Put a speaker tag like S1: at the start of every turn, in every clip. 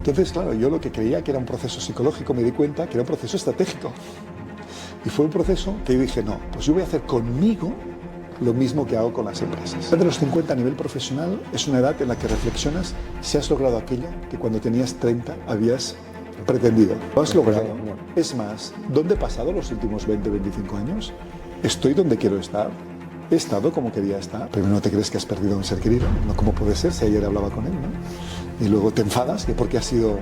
S1: Entonces, claro, yo lo que creía que era un proceso psicológico me di cuenta que era un proceso estratégico. Y fue un proceso que yo dije, no, pues yo voy a hacer conmigo lo mismo que hago con las empresas. De los 50 a nivel profesional es una edad en la que reflexionas si has logrado aquello que cuando tenías 30 habías pretendido. ¿Lo has logrado? Es más, ¿dónde he pasado los últimos 20, 25 años? ¿Estoy donde quiero estar? ¿He estado como quería estar? Primero no te crees que has perdido a un ser querido, ¿no? ¿Cómo puede ser si ayer hablaba con él, ¿no? Y luego te enfadas, que porque ha sido...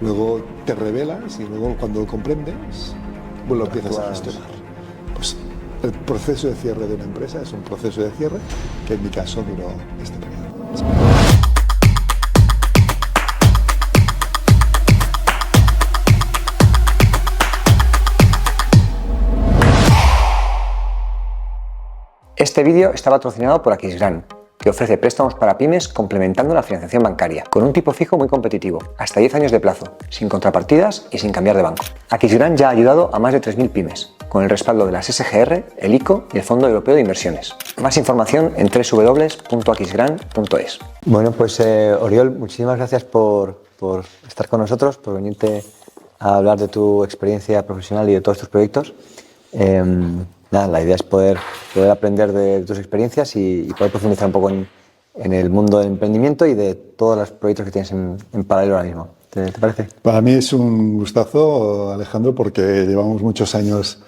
S1: Luego te rebelas y luego cuando lo comprendes, pues lo empiezas a gestionar. Pues el proceso de cierre de una empresa es un proceso de cierre que en mi caso duró este periodo.
S2: Este vídeo está patrocinado por Aquisgrán, que ofrece préstamos para pymes complementando la financiación bancaria, con un tipo fijo muy competitivo, hasta 10 años de plazo, sin contrapartidas y sin cambiar de banco. Aquisgrán ya ha ayudado a más de 3.000 pymes, con el respaldo de las SGR, el ICO y el Fondo Europeo de Inversiones. Más información en www.aquisgrán.es. Bueno, pues Oriol, muchísimas gracias por estar con nosotros, por venirte a hablar de tu experiencia profesional y de todos tus proyectos. La idea es poder aprender de tus experiencias y poder profundizar un poco en el mundo del emprendimiento y de todos los proyectos que tienes en paralelo ahora mismo. ¿Te parece?
S1: Para mí es un gustazo, Alejandro, porque llevamos muchos años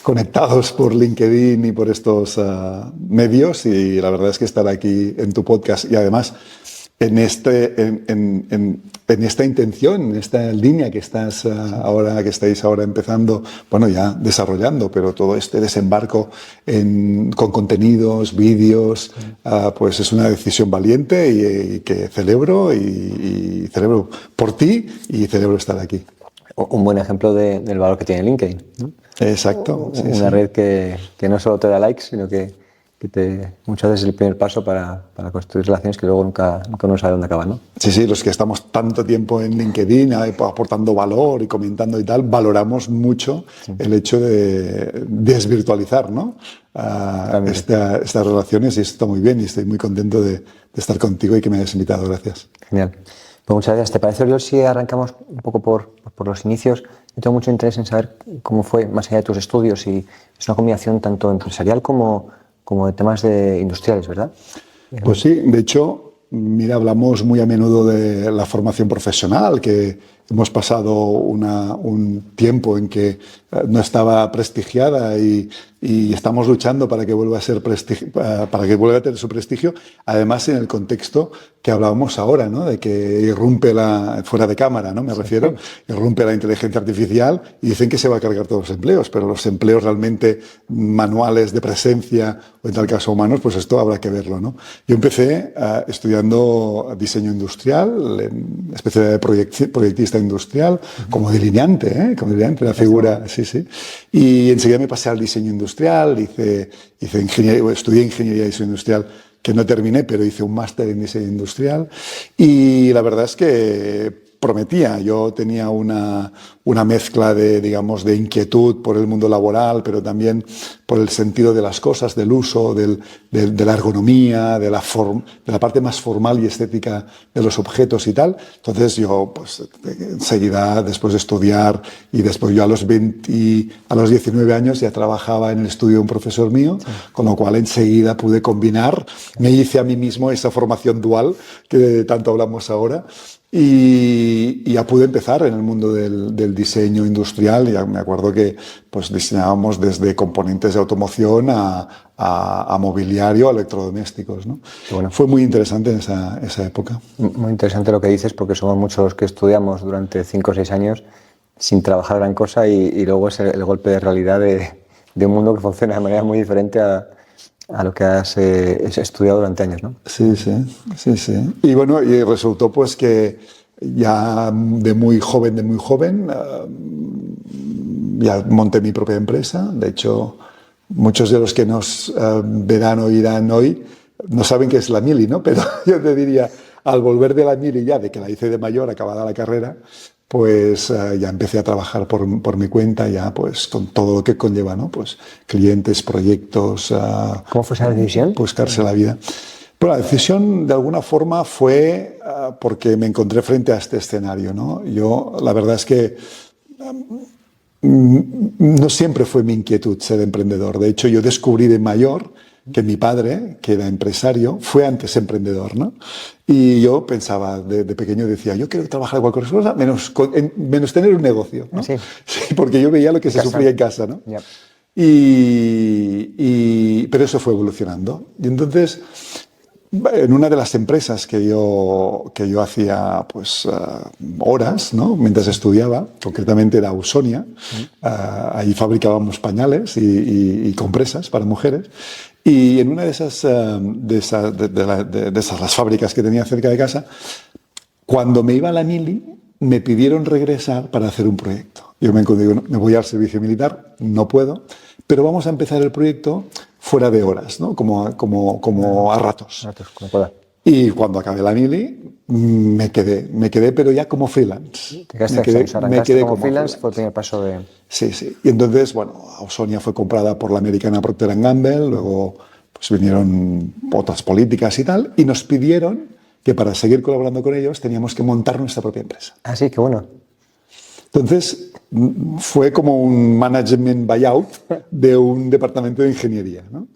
S1: conectados por LinkedIn y por estos medios, y la verdad es que estar aquí en tu podcast y además en esta intención, en esta línea que estáis ahora empezando, bueno, ya desarrollando, pero todo este desembarco con contenidos, vídeos, pues es una decisión valiente y que celebro y celebro por ti y celebro estar aquí.
S2: Un buen ejemplo del valor que tiene LinkedIn, ¿no?
S1: Exacto.
S2: Una red que no solo te da likes, sino que muchas veces es el primer paso para construir relaciones que luego nunca uno sabe dónde acaban, ¿no?
S1: Sí, los que estamos tanto tiempo en LinkedIn aportando valor y comentando y tal, valoramos mucho el hecho de desvirtualizar, ¿no? Estas relaciones, y esto está muy bien y estoy muy contento de estar contigo y que me hayas invitado. Gracias.
S2: Genial. Pues muchas gracias. ¿Te parece, Oriol, si arrancamos un poco por los inicios? Yo tengo mucho interés en saber cómo fue, más allá de tus estudios, y es una combinación tanto empresarial como de temas industriales, ¿verdad?
S1: Pues sí, de hecho, mira, hablamos muy a menudo de la formación profesional, que hemos pasado un tiempo en que no estaba prestigiada y estamos luchando para que vuelva a ser para que vuelva a tener su prestigio, además en el contexto que hablábamos ahora, ¿no? De que irrumpe fuera de cámara, ¿no? Me refiero, irrumpe la inteligencia artificial y dicen que se va a cargar todos los empleos, pero los empleos realmente manuales de presencia o en tal caso humanos, pues esto habrá que verlo, ¿no? Yo empecé estudiando diseño industrial, especialidad de proyectista industrial, como delineante, la figura, sí. Y enseguida me pasé al diseño industrial, hice ingeniería, estudié ingeniería y diseño industrial, que no terminé, pero hice un máster en diseño industrial, y la verdad es que prometía. Yo tenía una mezcla de inquietud por el mundo laboral, pero también por el sentido de las cosas, del uso, de la ergonomía, de la parte más formal y estética de los objetos y tal. Entonces yo, pues, enseguida, después de estudiar, y después yo a los 19 años ya trabajaba en el estudio de un profesor mío, con lo cual enseguida pude combinar, me hice a mí mismo esa formación dual que tanto hablamos ahora. Y ya pude empezar en el mundo del diseño industrial. Ya me acuerdo que pues diseñábamos desde componentes de automoción a mobiliario, a electrodomésticos, ¿no?
S2: Bueno.
S1: Fue muy interesante en esa época.
S2: Muy interesante lo que dices, porque somos muchos los que estudiamos durante 5 o 6 años sin trabajar gran cosa y luego es el golpe de realidad de un mundo que funciona de manera muy diferente a lo que has estudiado durante años, ¿no?
S1: Sí. Y bueno, y resultó pues que ya de muy joven, ya monté mi propia empresa. De hecho, muchos de los que nos verán o oirán hoy no saben qué es la Mili, ¿no? Pero yo te diría, al volver de la Mili, ya de que la hice de mayor, acabada la carrera, pues ya empecé a trabajar por mi cuenta, ya pues con todo lo que conlleva, ¿no? Pues clientes, proyectos.
S2: ¿Cómo fue esa decisión?
S1: Buscarse la vida. Pero la decisión, de alguna forma, fue porque me encontré frente a este escenario, ¿no? Yo, la verdad es que no siempre fue mi inquietud ser emprendedor. De hecho, yo descubrí de mayor que mi padre, que era empresario, fue antes emprendedor, ¿no? Y yo pensaba, de pequeño decía, yo quiero trabajar cualquier cosa menos tener un negocio, ¿no?
S2: Sí.
S1: Sí, porque yo veía lo que se sufría en casa, ¿no?
S2: Yep.
S1: Pero eso fue evolucionando. Y entonces, en una de las empresas que yo hacía pues, horas, ¿no? Mientras estudiaba, concretamente era Ausonia, ahí fabricábamos pañales y compresas para mujeres. Y en una de esas las fábricas que tenía cerca de casa, cuando me iba a la mili, me pidieron regresar para hacer un proyecto. Yo me digo, no, me voy al servicio militar, no puedo, pero vamos a empezar el proyecto fuera de horas, ¿no? Como a ratos.
S2: Como pueda.
S1: Y cuando acabé la mili, me quedé, pero ya como freelance.
S2: Me quedé como freelance, fue el primer paso de...
S1: Sí, sí. Y entonces, bueno, Ausonia fue comprada por la americana Procter & Gamble, luego pues vinieron otras políticas y tal, y nos pidieron que para seguir colaborando con ellos teníamos que montar nuestra propia empresa.
S2: Ah, sí, qué bueno.
S1: Entonces, fue como un management buyout de un departamento de ingeniería, ¿no?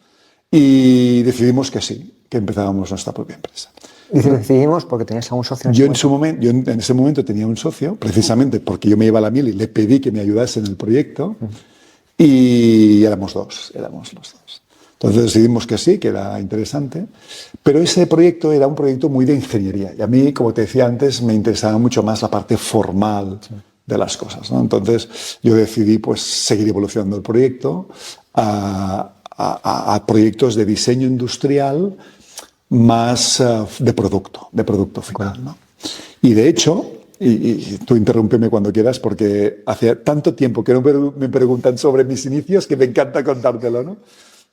S1: Y decidimos que sí, que empezábamos nuestra propia empresa.
S2: Decidimos porque tenías a un socio en
S1: yo en ese momento tenía un socio, precisamente porque yo me iba a la mili, le pedí que me ayudase en el proyecto y éramos los dos. Entonces decidimos que sí, que era interesante, pero ese proyecto era un proyecto muy de ingeniería y a mí, como te decía antes, me interesaba mucho más la parte formal de las cosas, ¿no? Entonces yo decidí pues seguir evolucionando el proyecto a proyectos de diseño industrial más de producto final, ¿no? Y de hecho, y tú interrúmpeme cuando quieras, porque hace tanto tiempo que no me preguntan sobre mis inicios que me encanta contártelo, ¿no?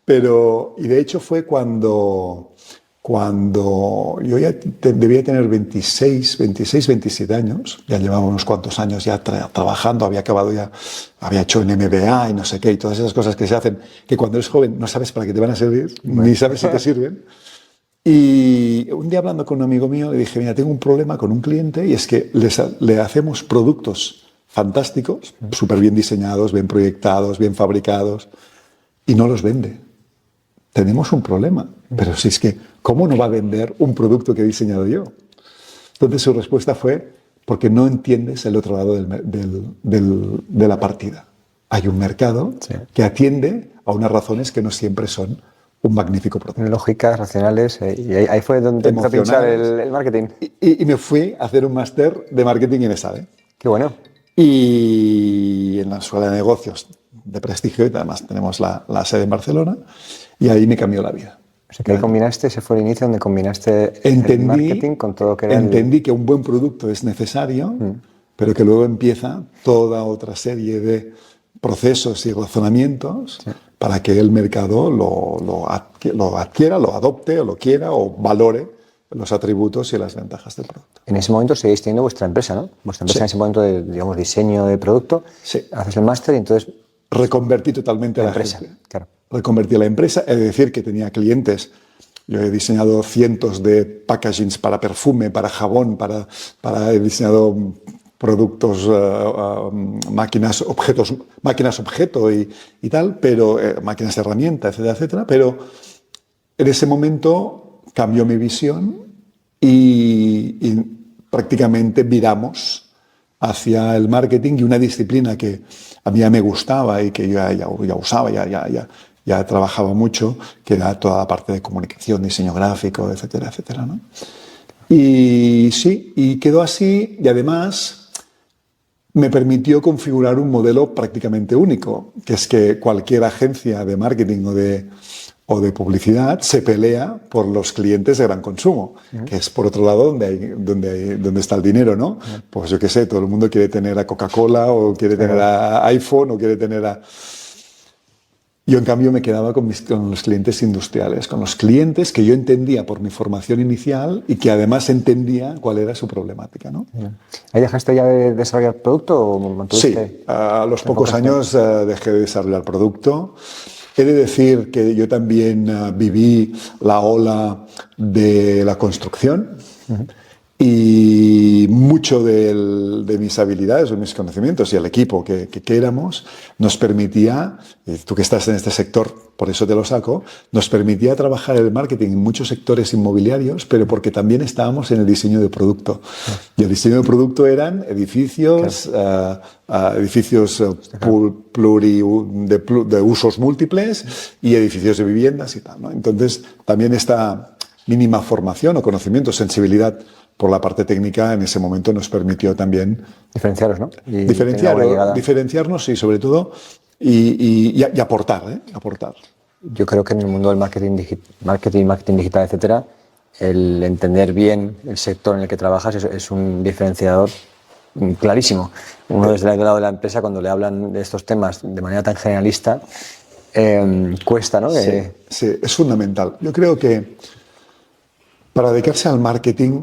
S1: Y de hecho fue cuando yo ya debía tener 26, 27 años, ya llevaba unos cuantos años ya trabajando, había hecho un MBA y no sé qué, y todas esas cosas que se hacen, que cuando eres joven no sabes para qué te van a servir, ni sabes si te sirven. Y un día hablando con un amigo mío le dije, mira, tengo un problema con un cliente y es que le hacemos productos fantásticos, súper bien diseñados, bien proyectados, bien fabricados, y no los vende. Tenemos un problema, pero si es que, ¿cómo no va a vender un producto que he diseñado yo? Entonces su respuesta fue, porque no entiendes el otro lado de la partida. Hay un mercado que atiende a unas razones que no siempre son un magnífico producto.
S2: Lógicas, racionales, y ahí fue donde empezó a pinchar el marketing.
S1: Y me fui a hacer un máster de marketing en ESADE.
S2: Qué bueno.
S1: Y en la Escuela de Negocios de prestigio, y además tenemos la sede en Barcelona, y ahí me cambió la vida.
S2: O sea, que ahí combinaste, ese fue el inicio donde combinaste el marketing con todo lo que era
S1: Entendí que un buen producto es necesario, pero que luego empieza toda otra serie de procesos y razonamientos para que el mercado lo adquiera, lo adopte, o lo quiera, o valore los atributos y las ventajas del producto.
S2: En ese momento seguís teniendo vuestra empresa, ¿no? Vuestra empresa en ese momento de, digamos, diseño de producto.
S1: Sí.
S2: Haces el máster y entonces...
S1: Reconvertí totalmente la
S2: empresa.
S1: gente.
S2: Claro.
S1: Reconvertí la empresa, es decir, que tenía clientes. Yo he diseñado cientos de packagings para perfume, para jabón, he diseñado productos, máquinas objeto y tal, pero máquinas de herramienta, etcétera, etcétera. Pero en ese momento cambió mi visión y prácticamente viramos hacia el marketing y una disciplina que a mí ya me gustaba y que yo ya usaba, ya trabajaba mucho, que era toda la parte de comunicación, diseño gráfico, etcétera, etcétera, ¿no? Y sí, y quedó así, y además me permitió configurar un modelo prácticamente único, que es que cualquier agencia de marketing o de publicidad se pelea por los clientes de gran consumo, que es por otro lado donde está el dinero, ¿no? Pues yo qué sé, todo el mundo quiere tener a Coca-Cola o quiere tener a iPhone o quiere tener a... Yo, en cambio, me quedaba con los clientes industriales, con los clientes que yo entendía por mi formación inicial y que además entendía cuál era su problemática, ¿no?
S2: ¿Ahí dejaste ya de desarrollar producto o mantuviste?
S1: Sí, a los pocos años dejé de desarrollar producto. He de decir que yo también viví la ola de la construcción. Y mucho de mis habilidades o mis conocimientos y el equipo que éramos nos permitía, y tú que estás en este sector, por eso te lo saco, nos permitía trabajar el marketing en muchos sectores inmobiliarios, pero porque también estábamos en el diseño de producto. Y el diseño de producto eran edificios, edificios de usos múltiples y edificios de viviendas y tal, ¿no? Entonces, también esta mínima formación o conocimiento, sensibilidad por la parte técnica en ese momento nos permitió también
S2: diferenciaros, ¿no?
S1: Diferenciarnos y sobre todo y aportar, aportar.
S2: Yo creo que en el mundo del marketing digital, etcétera, el entender bien el sector en el que trabajas es un diferenciador clarísimo. Uno desde el lado de la empresa, cuando le hablan de estos temas de manera tan generalista, cuesta, ¿no?
S1: Sí, es fundamental. Yo creo que para dedicarse al marketing,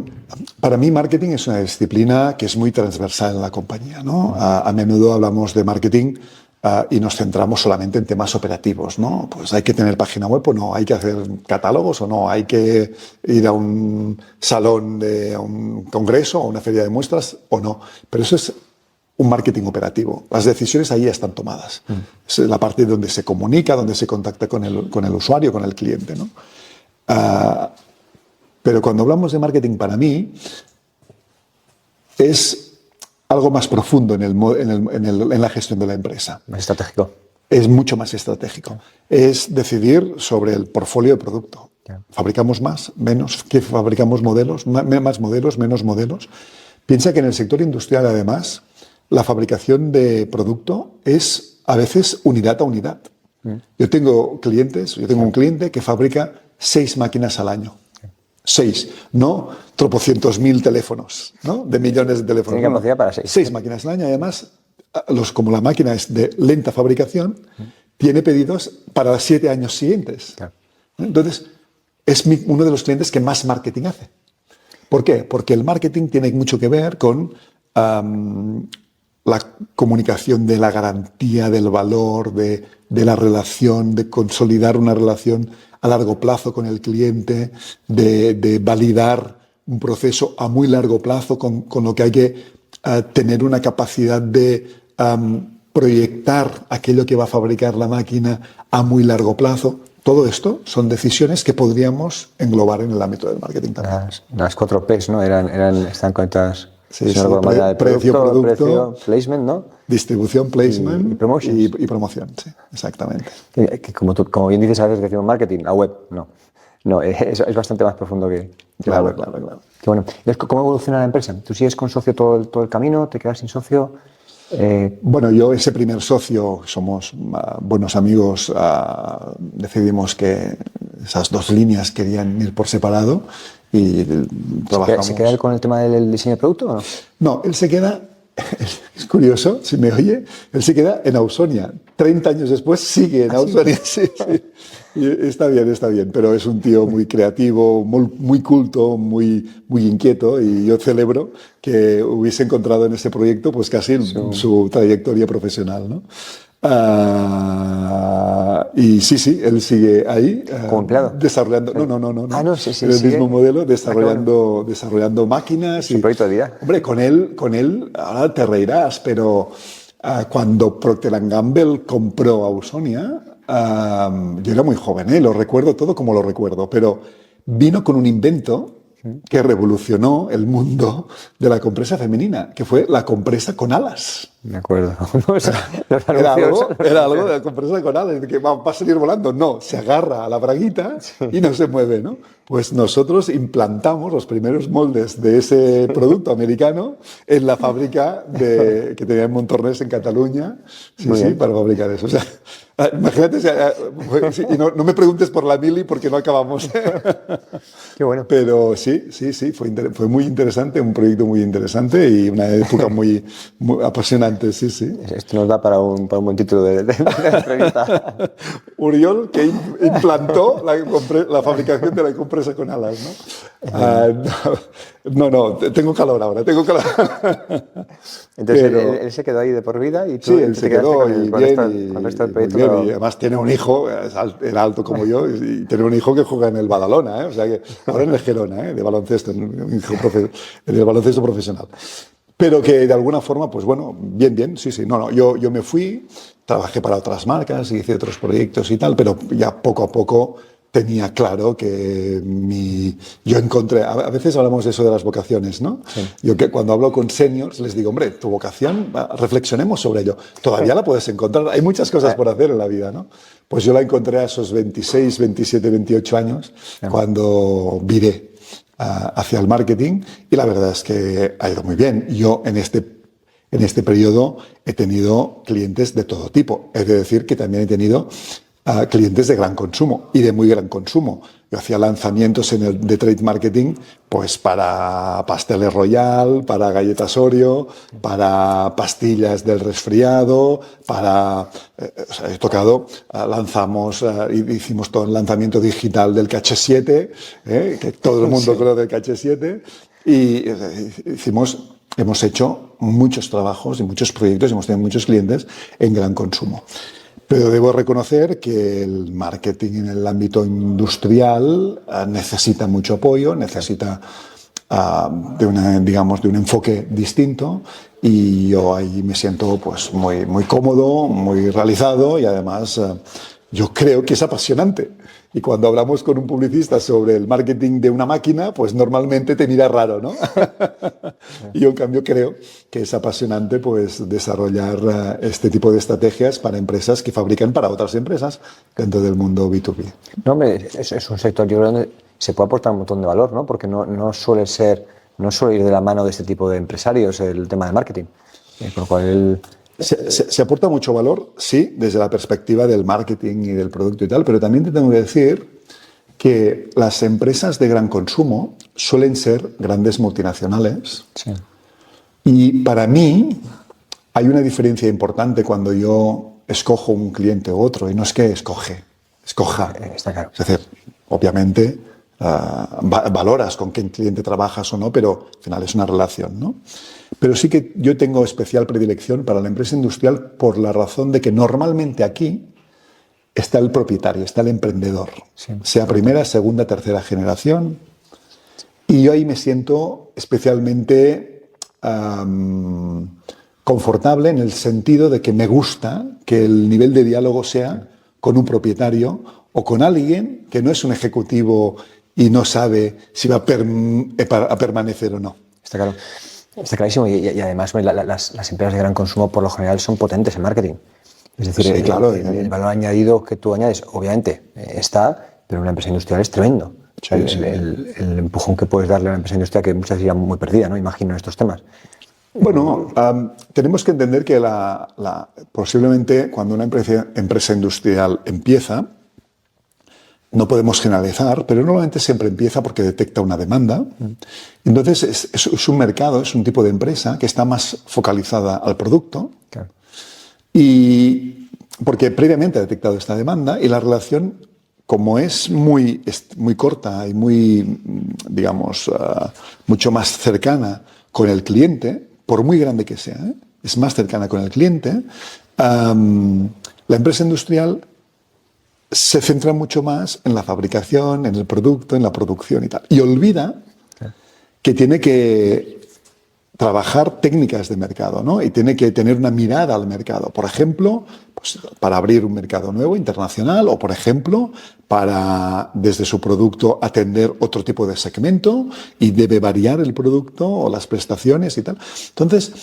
S1: para mí marketing es una disciplina que es muy transversal en la compañía, ¿no? A menudo hablamos de marketing y nos centramos solamente en temas operativos, ¿no? Pues hay que tener página web o no, hay que hacer catálogos o no, hay que ir a un salón de un congreso o una feria de muestras o no. Pero eso es un marketing operativo. Las decisiones ahí ya están tomadas. Es la parte donde se comunica, donde se contacta con el usuario, con el cliente, ¿no? Pero cuando hablamos de marketing, para mí, es algo más profundo en la gestión de la empresa.
S2: Más estratégico.
S1: Es mucho más estratégico. Es decidir sobre el portfolio de producto. ¿Fabricamos más? ¿Menos? ¿Qué fabricamos modelos? ¿Más modelos? ¿Menos modelos? Piensa que en el sector industrial, además, la fabricación de producto es a veces unidad a unidad. Yo tengo un cliente que fabrica 6 máquinas al año. 6, no tropocientos mil teléfonos, ¿no? De millones de teléfonos.
S2: Tiene capacidad para 6.
S1: 6 máquinas al año. Además, como la máquina es de lenta fabricación, tiene pedidos para los 7 años siguientes. Claro. Entonces, es uno de los clientes que más marketing hace. ¿Por qué? Porque el marketing tiene mucho que ver con la comunicación de la garantía, del valor, de la relación, de consolidar una relación a largo plazo con el cliente, de validar un proceso a muy largo plazo, con lo que hay que tener una capacidad de proyectar aquello que va a fabricar la máquina a muy largo plazo. Todo esto son decisiones que podríamos englobar en el ámbito del marketing también.
S2: Las 4 P's, ¿no? Están conectadas.
S1: Sí, precio, producto,
S2: placement, ¿no?
S1: Distribución, placement
S2: y
S1: promoción, sí, exactamente.
S2: Que como bien dices, a veces decimos marketing, a web, no, es bastante más profundo que
S1: claro.
S2: Qué bueno. ¿Cómo evoluciona la empresa? ¿Tú sigues con socio todo el camino? ¿Te quedas sin socio?
S1: Bueno, yo ese primer socio, somos buenos amigos, decidimos que esas 2 líneas querían ir por separado y trabajamos.
S2: ¿Se queda él con el tema del diseño de producto o no?
S1: No, él se queda, es curioso, si me oye, él se queda en Ausonia. 30 años después sigue en Ausonia. Sí. Y está bien, pero es un tío muy creativo, muy culto, muy inquieto, y yo celebro que hubiese encontrado en este proyecto pues casi su trayectoria profesional, ¿no? Y sí, él sigue ahí.
S2: ¿Como empleado?
S1: Desarrollando. No.
S2: Sí,
S1: el mismo modelo, desarrollando máquinas.
S2: Es un proyecto de vida.
S1: Hombre, con él, ahora te reirás, pero cuando Procter & Gamble compró Ausonia, yo era muy joven, lo recuerdo todo como lo recuerdo, pero vino con un invento que revolucionó el mundo de la compresa femenina, que fue la compresa con alas.
S2: Me acuerdo.
S1: Era algo de la compresa con alas, que va a salir volando. No, se agarra a la braguita y no se mueve, ¿no? Pues nosotros implantamos los primeros moldes de ese producto americano en la fábrica que tenía en Montornès, en Cataluña, para fabricar eso. O sea, imagínate, y no me preguntes por la mili porque no acabamos.
S2: Qué bueno.
S1: Pero sí, fue muy interesante, un proyecto muy interesante y una época muy apasionante apasionante, sí, sí.
S2: Esto nos da para un buen título de entrevista.
S1: Uriol, que implantó la fabricación de la compresa con alas, ¿no? No, tengo calor ahora, tengo calor.
S2: Entonces, él se quedó ahí de por vida y tú
S1: sí, él se quedó
S2: con
S1: y
S2: el resto del proyecto.
S1: muy bien, y además tiene un hijo, era alto como yo, y tiene un hijo que juega en el Badalona, o sea que ahora en el Gerona, de baloncesto, en el baloncesto profesional. Pero que de alguna forma, pues bueno, bien, sí. No, yo me fui, trabajé para otras marcas, hice otros proyectos y tal, pero ya poco a poco tenía claro que yo encontré, a veces hablamos de eso de las vocaciones, ¿no? Sí. Yo que cuando hablo con seniors les digo, hombre, tu vocación, reflexionemos sobre ello. Todavía la puedes encontrar, hay muchas cosas por hacer en la vida, ¿no? Pues yo la encontré a esos 26, 27, 28 años, cuando viré hacia el marketing, y la verdad es que ha ido muy bien. Yo en este periodo he tenido clientes de todo tipo. He de decir que también he tenido clientes de gran consumo y de muy gran consumo. Yo hacía lanzamientos de trade marketing pues para pasteles Royal, para galletas Oreo, para pastillas del resfriado, he tocado, hicimos todo el lanzamiento digital del KH7, que todo el mundo conoce del KH7, y hemos hecho muchos trabajos y muchos proyectos, hemos tenido muchos clientes en gran consumo. Pero debo reconocer que el marketing en el ámbito industrial necesita mucho apoyo, necesita de un enfoque distinto, y yo ahí me siento pues muy cómodo, muy realizado, y además yo creo que es apasionante. Y cuando hablamos con un publicista sobre el marketing de una máquina, pues normalmente te mira raro, ¿no? Y yo, en cambio, creo que es apasionante pues desarrollar este tipo de estrategias para empresas que fabrican para otras empresas dentro del mundo B2B.
S2: No, hombre, es un sector, yo creo, donde se puede aportar un montón de valor, ¿no? Porque no suele ir de la mano de este tipo de empresarios el tema de marketing. Por lo cual
S1: Se aporta mucho valor, sí, desde la perspectiva del marketing y del producto y tal, pero también te tengo que decir que las empresas de gran consumo suelen ser grandes multinacionales.
S2: Sí.
S1: Y para mí hay una diferencia importante cuando yo escojo un cliente u otro, y no es que escoja.
S2: Está claro.
S1: Es decir, obviamente valoras con qué cliente trabajas o no, pero al final es una relación, ¿no? Pero sí que yo tengo especial predilección para la empresa industrial por la razón de que normalmente aquí está el propietario, está el emprendedor, sí, sea primera, segunda, tercera generación, y yo ahí me siento especialmente confortable en el sentido de que me gusta que el nivel de diálogo sea con un propietario o con alguien que no es un ejecutivo y no sabe si va a permanecer o no.
S2: Está claro. Está clarísimo, y además las empresas de gran consumo por lo general son potentes en marketing. Es decir,
S1: sí, claro,
S2: el valor añadido que tú añades, obviamente, está, pero una empresa industrial es tremendo.
S1: Sí,
S2: el empujón que puedes darle a una empresa industrial que muchas veces ya muy perdida, ¿no? Imagino, en estos temas.
S1: Bueno, tenemos que entender que posiblemente cuando una empresa industrial empieza, no podemos generalizar, pero normalmente siempre empieza porque detecta una demanda. Entonces es un mercado, es un tipo de empresa que está más focalizada al producto.
S2: Claro.
S1: Y porque previamente ha detectado esta demanda, y la relación, como es muy corta y muy, digamos, mucho más cercana con el cliente, por muy grande que sea, es más cercana con el cliente, la empresa industrial se centra mucho más en la fabricación, en el producto, en la producción y tal. Y olvida que tiene que trabajar técnicas de mercado, ¿no? Y tiene que tener una mirada al mercado. Por ejemplo, pues, para abrir un mercado nuevo, internacional, o por ejemplo, para, desde su producto, atender otro tipo de segmento, y debe variar el producto o las prestaciones y tal. Entonces,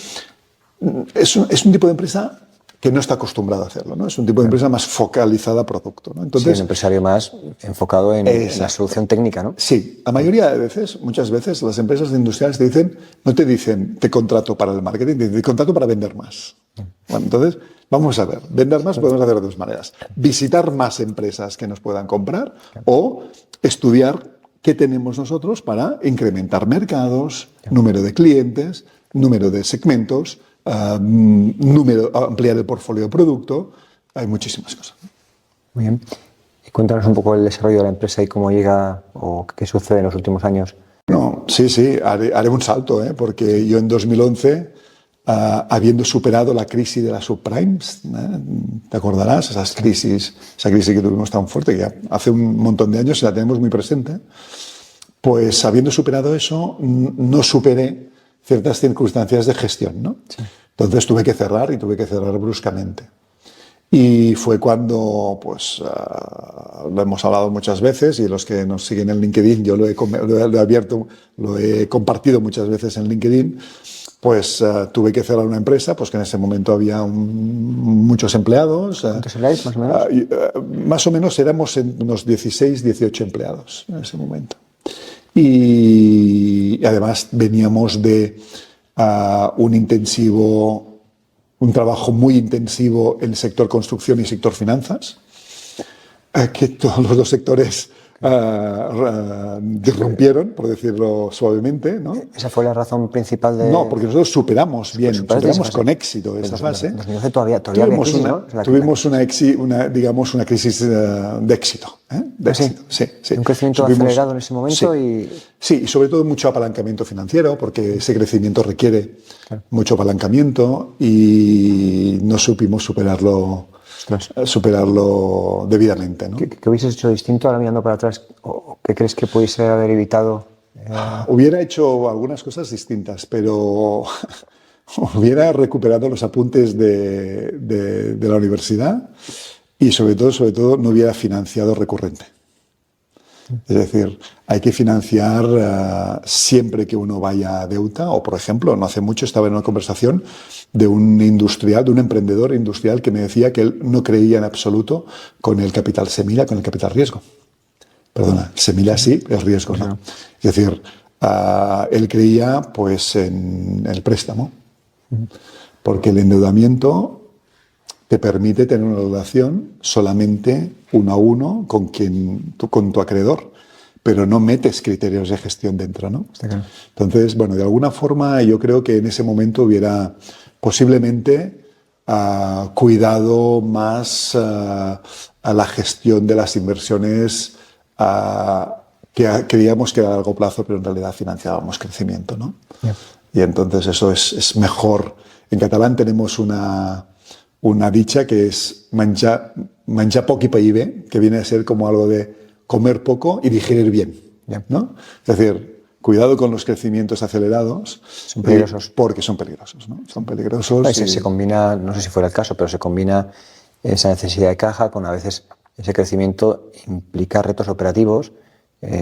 S1: es un tipo de empresa que no está acostumbrado a hacerlo, ¿no? Es un tipo de empresa más focalizada a producto, ¿no? Entonces,
S2: sí, un empresario más enfocado en la solución técnica, ¿no?
S1: Sí, la mayoría de veces, muchas veces, las empresas industriales no te dicen te contrato para el marketing, te contrato para vender más. Bueno, entonces, vamos a ver, vender más podemos hacer de dos maneras. Visitar más empresas que nos puedan comprar, o estudiar qué tenemos nosotros para incrementar mercados, número de clientes, número de segmentos, ampliar el portfolio de producto, hay muchísimas cosas.
S2: Muy bien. Y cuéntanos un poco el desarrollo de la empresa y cómo llega o qué sucede en los últimos años.
S1: No, sí, haré un salto, porque yo en 2011, habiendo superado la crisis de las subprimes, te acordarás, esa crisis que tuvimos tan fuerte, que ya hace un montón de años y la tenemos muy presente, pues habiendo superado eso, no superé ciertas circunstancias de gestión, ¿no? Sí. Entonces tuve que cerrar y tuve que cerrar bruscamente. Y fue cuando, pues, lo hemos hablado muchas veces y los que nos siguen en LinkedIn, yo lo he abierto, lo he compartido muchas veces en LinkedIn, pues
S2: tuve que cerrar una empresa, pues que en ese momento había muchos empleados. ¿Cuántos erais, más o menos?
S1: Más o menos éramos unos 16, 18 empleados en ese momento. Y además veníamos de un trabajo muy intensivo en el sector construcción y sector finanzas, que todos los dos sectores disrumpieron, por decirlo suavemente, ¿no?
S2: ¿Esa fue la razón principal de...?
S1: No, porque nosotros superamos con éxito esa fase.
S2: En 2011 todavía
S1: tuvimos una crisis de éxito.
S2: Sí. Un crecimiento acelerado en ese momento
S1: Sí, y sobre todo mucho apalancamiento financiero, porque ese crecimiento requiere mucho apalancamiento y no supimos superarlo debidamente, ¿no?
S2: ¿Qué hubieses hecho distinto ahora mirando para atrás? ¿O qué crees que pudiese haber evitado?
S1: Hubiera hecho algunas cosas distintas, pero hubiera recuperado los apuntes de la universidad y sobre todo no hubiera financiado recurrente. Es decir, hay que financiar siempre que uno vaya a Deuta, o por ejemplo, no hace mucho estaba en una conversación de un emprendedor industrial que me decía que él no creía en absoluto con el capital semilla, con el capital riesgo. Perdona, semilla sí, el riesgo no. Es decir, él creía pues en el préstamo, porque el endeudamiento te permite tener una relación solamente 1 a 1 con tu acreedor, pero no metes criterios de gestión dentro, ¿no?
S2: Está claro.
S1: Entonces, bueno, de alguna forma yo creo que en ese momento hubiera posiblemente cuidado más a la gestión de las inversiones que creíamos que era a largo plazo, pero en realidad financiábamos crecimiento, ¿no?
S2: Yeah.
S1: Y entonces eso es mejor. En catalán tenemos una dicha que es menjar poc i pair bé, que viene a ser como algo de comer poco y digerir bien, ¿no? Es decir, cuidado con los crecimientos acelerados.
S2: Son peligrosos.
S1: Porque son peligrosos, ¿no? Son peligrosos.
S2: Se combina, no sé si fuera el caso, pero se combina esa necesidad de caja con a veces ese crecimiento implica retos operativos.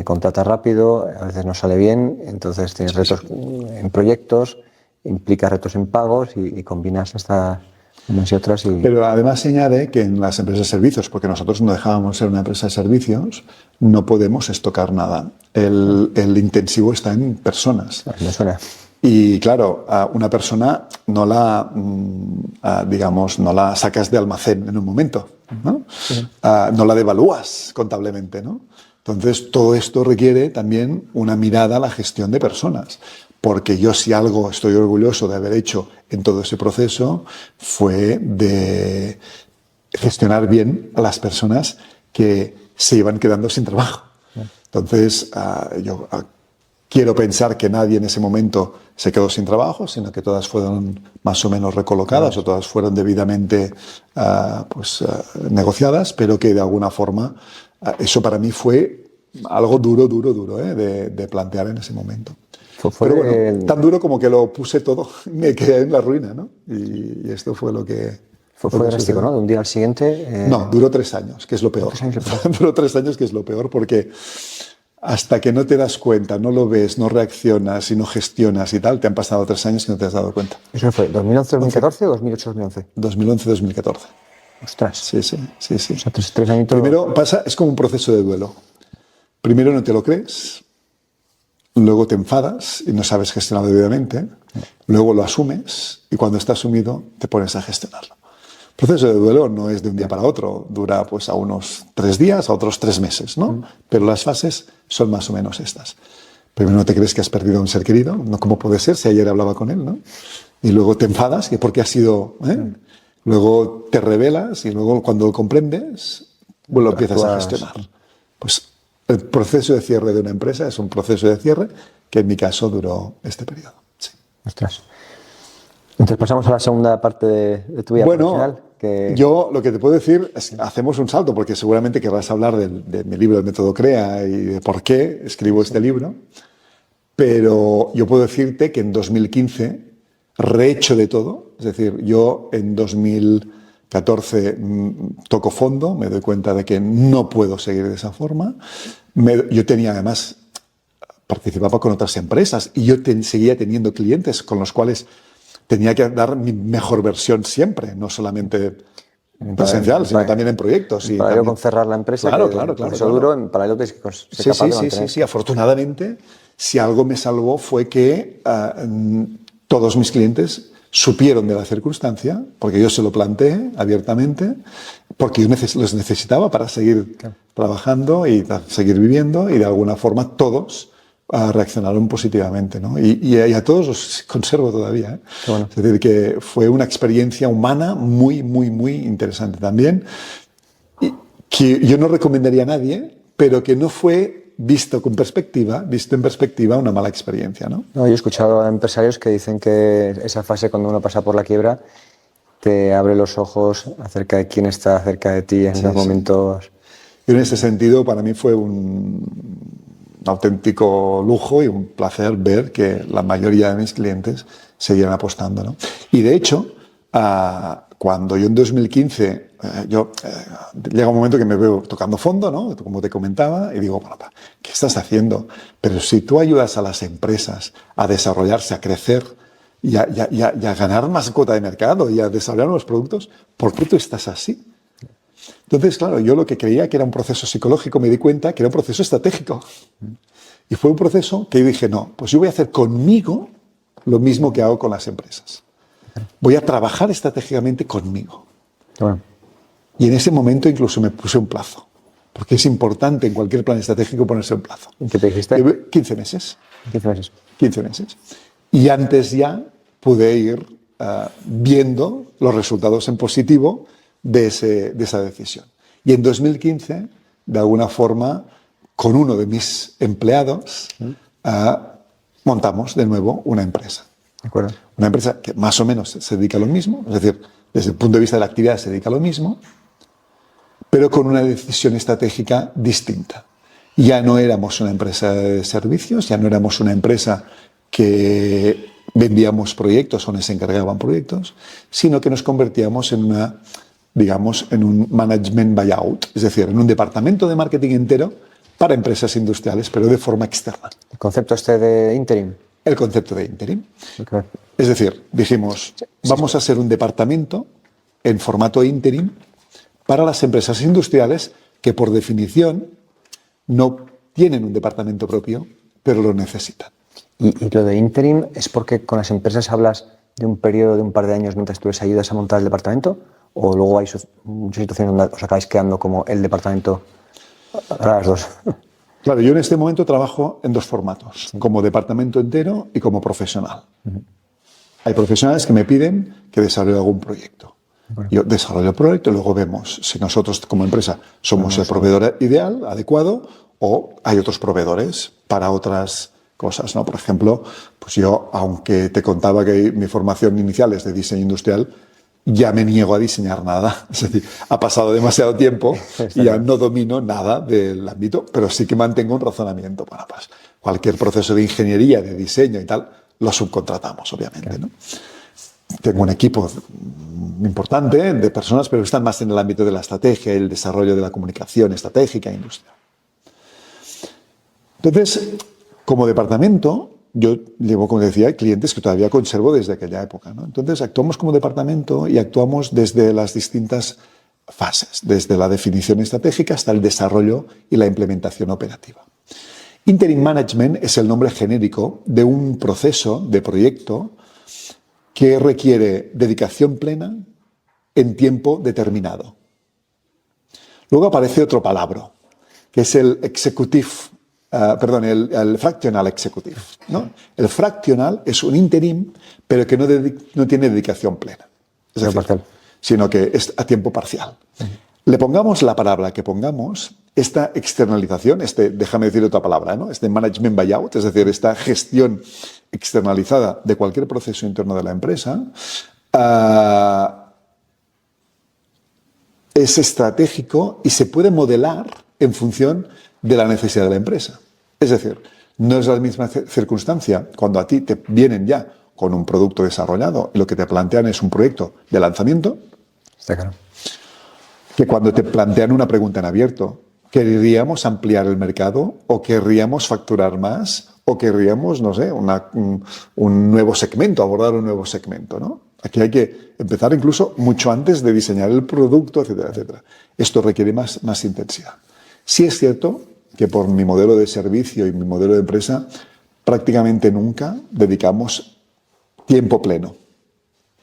S2: Contratas rápido, a veces no sale bien, entonces tienes retos en proyectos, implica retos en pagos y combinas hasta unas y otras.
S1: Pero además se añade que en las empresas de servicios, porque nosotros no dejábamos ser una empresa de servicios, no podemos estocar nada. El intensivo está en personas.
S2: Me suena.
S1: Y claro, una persona no la sacas de almacén en un momento, ¿no?
S2: Sí.
S1: No la devalúas contablemente, ¿no? Entonces, todo esto requiere también una mirada a la gestión de personas. Porque yo si algo estoy orgulloso de haber hecho en todo ese proceso fue de gestionar bien a las personas que se iban quedando sin trabajo. Entonces, yo quiero pensar que nadie en ese momento se quedó sin trabajo, sino que todas fueron más o menos recolocadas o todas fueron debidamente negociadas, pero que de alguna forma eso para mí fue algo duro de plantear en ese momento. Pero bueno, tan duro como que lo puse todo, me quedé en la ruina, ¿no? Y esto fue lo que...
S2: Fue drástico, ¿no? De un día al siguiente...
S1: No, duró 3 años, que es lo peor. Duró 3 años, que es lo peor, porque hasta que no te das cuenta, no lo ves, no reaccionas y no gestionas y tal, te han pasado 3 años que no te has dado cuenta.
S2: ¿Eso fue 2011-2014 o 2008-2011?
S1: 2011-2014.
S2: Ostras.
S1: Sí.
S2: O sea, 3 añitos...
S1: Primero es como un proceso de duelo. Primero no te lo crees, luego te enfadas y no sabes gestionarlo debidamente, luego lo asumes y cuando está asumido te pones a gestionarlo. El proceso de duelo no es de un día para otro, dura pues a unos 3 días, a otros 3 meses, ¿no? Pero las fases son más o menos estas. Primero no te crees que has perdido a un ser querido, no cómo puede ser si ayer hablaba con él, ¿no? y luego te enfadas, que porque has sido, ¿eh? Luego te rebelas y luego cuando lo comprendes, pues lo empiezas a gestionar. Pues el proceso de cierre de una empresa es un proceso de cierre que en mi caso duró este periodo. Sí.
S2: Ostras. Entonces pasamos a la segunda parte de tu vida profesional.
S1: Yo lo que te puedo decir es que hacemos un salto, porque seguramente querrás hablar de mi libro, El método CREA, y de por qué escribo este libro, pero yo puedo decirte que en 2015 rehecho de todo, es decir, yo en 2014 toco fondo, me doy cuenta de que no puedo seguir de esa forma. Yo tenía además, participaba con otras empresas y yo seguía teniendo clientes con los cuales tenía que dar mi mejor versión siempre, no solamente presencial, sino también en proyectos.
S2: En paralelo con cerrar la empresa,
S1: claro.
S2: Duro, en paralelo tienes que ser capaz de mantener.
S1: Sí. Afortunadamente, si algo me salvó fue que todos mis clientes supieron de la circunstancia, porque yo se lo planteé abiertamente, porque yo los necesitaba para seguir trabajando y seguir viviendo, y de alguna forma todos reaccionaron positivamente, ¿no? Y a todos los conservo todavía, ¿eh? Bueno. Es decir, que fue una experiencia humana muy interesante también, y que yo no recomendaría a nadie, pero que no fue visto en perspectiva una mala experiencia, ¿no?
S2: No, yo he escuchado a empresarios que dicen que esa fase, cuando uno pasa por la quiebra, te abre los ojos acerca de quién está cerca de ti en los momentos.
S1: Y en ese sentido, para mí fue un auténtico lujo y un placer ver que la mayoría de mis clientes seguían apostando, ¿no? Y de hecho, cuando yo en 2015, llega un momento que me veo tocando fondo, ¿no? Como te comentaba, y digo, bueno, ¿qué estás haciendo? Pero si tú ayudas a las empresas a desarrollarse, a crecer y a ganar más cuota de mercado y a desarrollar nuevos productos, ¿por qué tú estás así? Entonces, claro, yo lo que creía que era un proceso psicológico, me di cuenta que era un proceso estratégico. Y fue un proceso que yo dije, no, pues yo voy a hacer conmigo lo mismo que hago con las empresas. Voy a trabajar estratégicamente conmigo.
S2: Bueno.
S1: Y en ese momento incluso me puse un plazo, porque es importante en cualquier plan estratégico ponerse un plazo.
S2: ¿Qué te dijiste?
S1: 15 meses.
S2: 15 meses.
S1: 15 meses. Y antes ya pude ir viendo los resultados en positivo de esa decisión. Y en 2015, de alguna forma, con uno de mis empleados, montamos de nuevo una empresa.
S2: De acuerdo.
S1: Una empresa que más o menos se dedica a lo mismo, es decir, desde el punto de vista de la actividad se dedica a lo mismo, pero con una decisión estratégica distinta. Ya no éramos una empresa de servicios, ya no éramos una empresa que vendíamos proyectos o nos encargaban proyectos, sino que nos convertíamos en en un management buyout, es decir, en un departamento de marketing entero para empresas industriales, pero de forma externa.
S2: ¿El concepto de interim?
S1: El concepto de interim.
S2: Okay.
S1: Es decir, dijimos, vamos a ser un departamento en formato interim para las empresas industriales que, por definición, no tienen un departamento propio, pero lo necesitan.
S2: ¿Y lo de interim es porque con las empresas hablas de un periodo de un par de años mientras tú les ayudas a montar el departamento? ¿O luego hay muchas situaciones donde os acabáis quedando como el departamento para las dos?
S1: Claro, yo en este momento trabajo en dos formatos, como departamento entero y como profesional. Hay profesionales que me piden que desarrolle algún proyecto. Bueno. Yo desarrollo el proyecto y luego vemos si nosotros como empresa somos el proveedor ideal, adecuado, o hay otros proveedores para otras cosas, ¿no? Por ejemplo, pues yo, aunque te contaba que mi formación inicial es de diseño industrial, ya me niego a diseñar nada. Es decir, ha pasado demasiado tiempo y ya no domino nada del ámbito, pero sí que mantengo un razonamiento. Bueno, pues cualquier proceso de ingeniería, de diseño y tal, lo subcontratamos, obviamente, ¿no? Tengo un equipo importante de personas, pero que están más en el ámbito de la estrategia y el desarrollo de la comunicación estratégica e industrial. Entonces, como departamento, yo llevo, como decía, clientes que todavía conservo desde aquella época, ¿no? Entonces, actuamos como departamento y actuamos desde las distintas fases, desde la definición estratégica hasta el desarrollo y la implementación operativa. Interim Management es el nombre genérico de un proceso de proyecto que requiere dedicación plena en tiempo determinado. Luego aparece otro palabra, que es el Executive el fractional executive, ¿no? El fractional es un interim, pero que no tiene dedicación plena. Es decir, sino que es a tiempo parcial. Le pongamos la palabra que pongamos, esta externalización, déjame decir otra palabra, ¿no? Este management buyout, es decir, esta gestión externalizada de cualquier proceso interno de la empresa, es estratégico y se puede modelar en función de la necesidad de la empresa. Es decir, no es la misma circunstancia cuando a ti te vienen ya con un producto desarrollado y lo que te plantean es un proyecto de lanzamiento.
S2: Está claro.
S1: Que cuando te plantean una pregunta en abierto, ¿querríamos ampliar el mercado o querríamos facturar más o querríamos, no sé, un nuevo segmento, abordar un nuevo segmento, ¿no? Aquí hay que empezar incluso mucho antes de diseñar el producto, etcétera, etcétera. Esto requiere más intensidad. Sí es cierto que por mi modelo de servicio y mi modelo de empresa prácticamente nunca dedicamos tiempo pleno.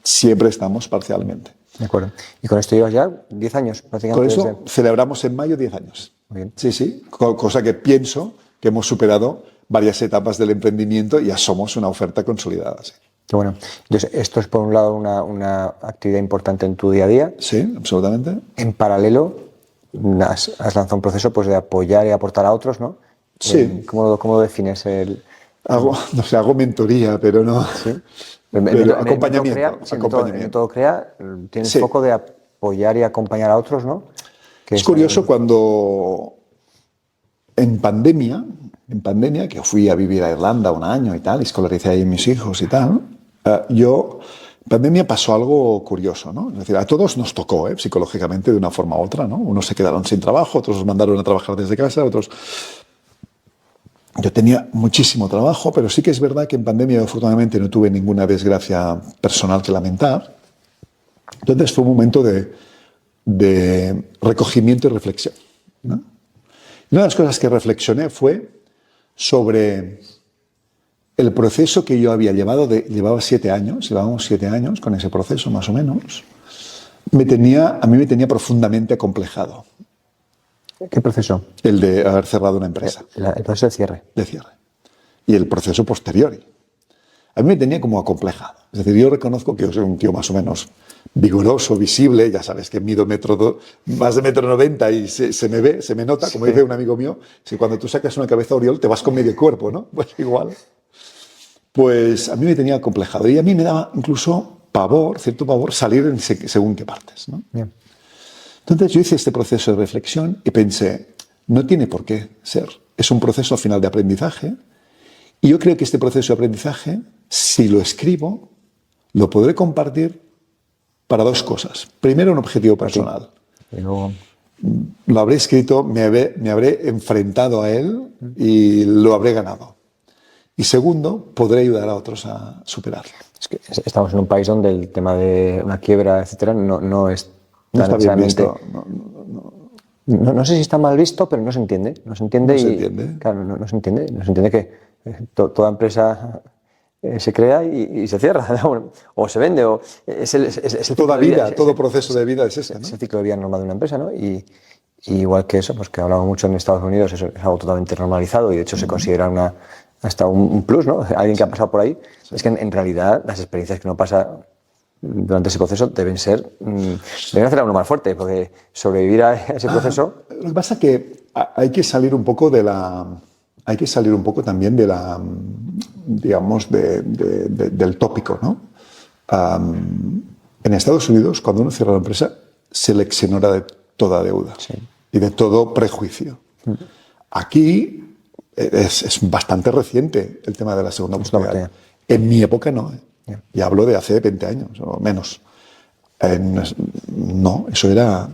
S1: Siempre estamos parcialmente.
S2: De acuerdo. Y con esto llevas ya 10 años prácticamente.
S1: Con eso celebramos en mayo 10 años.
S2: Muy bien.
S1: Sí, sí. Cosa que pienso que hemos superado varias etapas del emprendimiento y ya somos una oferta consolidada. Sí.
S2: Qué bueno. Entonces, esto es por un lado una actividad importante en tu día a día.
S1: Sí, absolutamente.
S2: En paralelo, has lanzado un proceso pues, de apoyar y aportar a otros, ¿no?
S1: Sí.
S2: ¿Cómo lo defines?
S1: Hago mentoría, pero no. ¿Sí? Pero acompañamiento.
S2: En todo crea, tienes foco de apoyar y acompañar a otros, ¿no?
S1: Es curioso cuando en pandemia, que fui a vivir a Irlanda un año y tal, escolaricé ahí a mis hijos y tal, en pandemia pasó algo curioso, ¿no? Es decir, a todos nos tocó, psicológicamente de una forma u otra, ¿no? Unos se quedaron sin trabajo, otros los mandaron a trabajar desde casa, otros... Yo tenía muchísimo trabajo, pero sí que es verdad que en pandemia afortunadamente no tuve ninguna desgracia personal que lamentar. Entonces fue un momento de recogimiento y reflexión, ¿no? Y una de las cosas que reflexioné fue sobre el proceso que yo había llevaba 7 años, llevábamos 7 años con ese proceso más o menos, a mí me tenía profundamente acomplejado.
S2: ¿Qué proceso?
S1: El de haber cerrado una empresa.
S2: El proceso de cierre.
S1: De cierre. Y el proceso posterior. A mí me tenía como acomplejado. Es decir, yo reconozco que yo soy un tío más o menos vigoroso, visible, ya sabes que mido más de 1,90 m y se me ve, se me nota, como dice un amigo mío, si cuando tú sacas una cabeza Oriol te vas con medio cuerpo, ¿no? Pues igual. Pues a mí me tenía acomplejado y a mí me daba incluso cierto pavor salir según qué partes, ¿no?
S2: Bien.
S1: Entonces yo hice este proceso de reflexión y pensé, no tiene por qué ser. Es un proceso al final de aprendizaje y yo creo que este proceso de aprendizaje, si lo escribo, lo podré compartir para 2 cosas. Primero, un objetivo personal.
S2: Y luego...
S1: Lo habré escrito, me habré enfrentado a él y lo habré ganado. Y segundo, podré ayudar a otros a superarlo.
S2: Es que estamos en un país donde el tema de una quiebra, etcétera, no es...
S1: No está bien visto.
S2: No sé si está mal visto, pero no se entiende. No se entiende. Claro, no se entiende. No se entiende que toda empresa se crea y se cierra. O se vende. O es el
S1: toda vida, todo proceso de vida es ese, ¿no?
S2: Es el ciclo de vida normal de una empresa, ¿no? Y igual que eso, pues que hablamos mucho en Estados Unidos, es algo totalmente normalizado y de hecho se considera hasta un plus, ¿no? Alguien que ha pasado por ahí. Sí. Es que en realidad las experiencias que uno pasa durante ese proceso deben hacer a uno más fuerte, porque sobrevivir a ese proceso...
S1: Lo que pasa es que hay que salir un poco también de la, digamos, del tópico, ¿no? En Estados Unidos, cuando uno cierra la empresa, se le exonera de toda deuda y de todo prejuicio. Aquí es bastante reciente el tema de la segunda oportunidad. En mi época no, Y hablo de hace 20 años o menos. No, eso era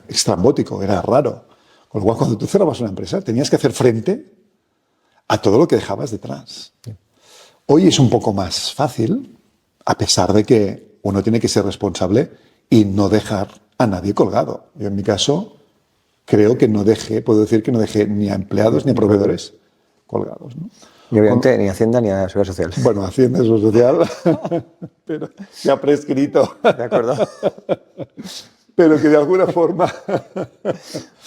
S1: estrambótico, era raro. Con lo cual, cuando tú cerrabas una empresa, tenías que hacer frente a todo lo que dejabas detrás. Hoy es un poco más fácil, a pesar de que uno tiene que ser responsable y no dejar a nadie colgado. Yo, en mi caso, creo que puedo decir que no dejé ni a empleados ni a proveedores colgados, ¿no?
S2: Y obviamente ni Hacienda ni a Seguridad Social.
S1: Bueno, Hacienda es Seguridad Social, pero ya prescrito.
S2: De acuerdo.
S1: pero que de alguna forma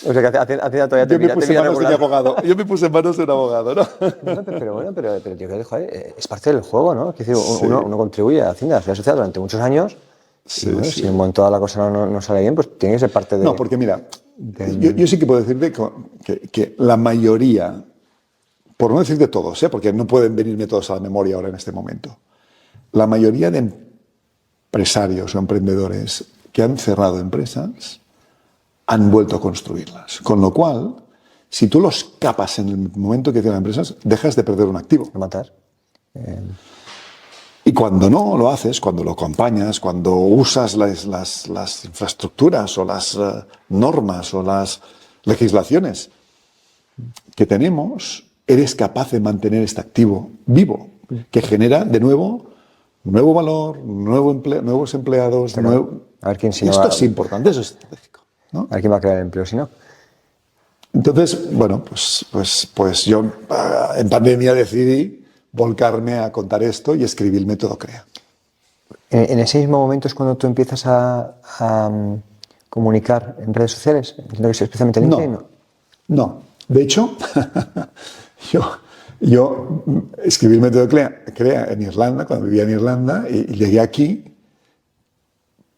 S2: O sea, que Hacienda todavía
S1: yo me
S2: te
S1: puse
S2: mira
S1: en manos de un
S2: regular.
S1: abogado. Yo me puse en manos de un abogado, ¿no?
S2: No, pero bueno, pero yo creo que joder, es parte del juego, ¿no? Es decir,
S1: Sí.
S2: uno contribuye a Hacienda, a la Seguridad Social durante muchos años.
S1: Sí,
S2: Y bueno,
S1: sí.
S2: si en un momento dado la cosa no sale bien, pues tiene que ser parte de...
S1: No, porque mira, yo sí que puedo decirte que la mayoría, por no decir de todos, porque no pueden venirme todos a la memoria ahora en este momento, la mayoría de empresarios o emprendedores que han cerrado empresas han vuelto a construirlas. Con lo cual, si tú los capas en el momento que cierran empresas, dejas de perder un activo.
S2: Lo matas.
S1: Y cuando no lo haces, cuando lo acompañas, cuando usas las infraestructuras o las normas o las legislaciones que tenemos, eres capaz de mantener este activo vivo, que genera de nuevo nuevo valor, nuevos empleados.
S2: A ver quién si no
S1: Esto
S2: va,
S1: es importante, eso es estratégico, ¿no?
S2: a ver quién va a crear el empleo si no.
S1: Entonces, bueno, pues yo en pandemia decidí volcarme a contar esto y escribir el método CREA.
S2: En ese mismo momento es cuando tú empiezas a comunicar en redes sociales, entiendo que es especialmente en LinkedIn.
S1: No. De hecho, yo escribí el método CREA en Irlanda, cuando vivía en Irlanda, y llegué aquí.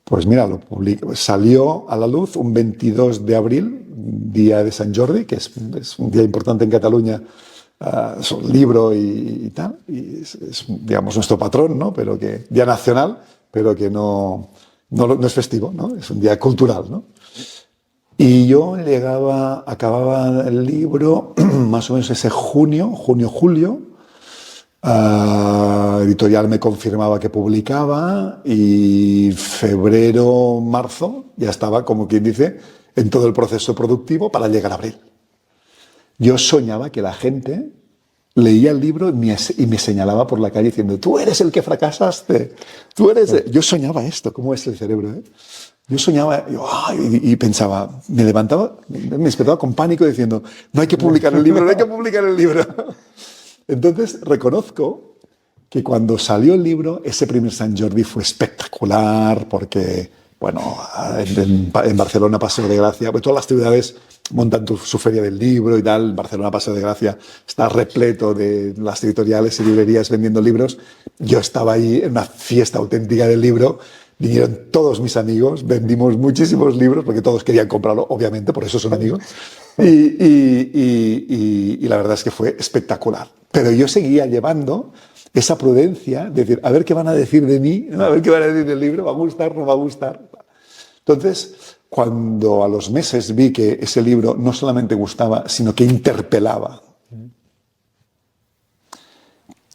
S1: Pues mira, lo publiqué. Salió a la luz un 22 de abril, día de Sant Jordi, que es un día importante en Cataluña, es un libro y tal, y es, digamos, nuestro patrón, ¿no? Pero que, día nacional, pero que no es festivo, ¿no? Es un día cultural, ¿no? Y yo acababa el libro más o menos ese julio, editorial me confirmaba que publicaba y febrero, marzo ya estaba, como quien dice, en todo el proceso productivo para llegar a abril. Yo soñaba que la gente leía el libro y me señalaba por la calle diciendo: tú eres el que fracasaste, tú eres... Yo soñaba esto, ¿cómo es el cerebro? Yo soñaba y pensaba, me levantaba, me despertaba con pánico diciendo: no hay que publicar el libro, no hay que publicar el libro. Entonces reconozco que cuando salió el libro, ese primer Sant Jordi fue espectacular porque, bueno, en Barcelona, Paseo de Gracia, pues todas las ciudades montan su feria del libro y tal. Barcelona, Paseo de Gracia está repleto de las editoriales y librerías vendiendo libros. Yo estaba ahí en una fiesta auténtica del libro. Vinieron todos mis amigos, vendimos muchísimos libros porque todos querían comprarlo, obviamente, por eso son amigos. Y la verdad es que fue espectacular. Pero yo seguía llevando esa prudencia de decir: a ver qué van a decir de mí, a ver qué van a decir del libro, ¿va a gustar, no va a gustar? Entonces, cuando a los meses vi que ese libro no solamente gustaba, sino que interpelaba,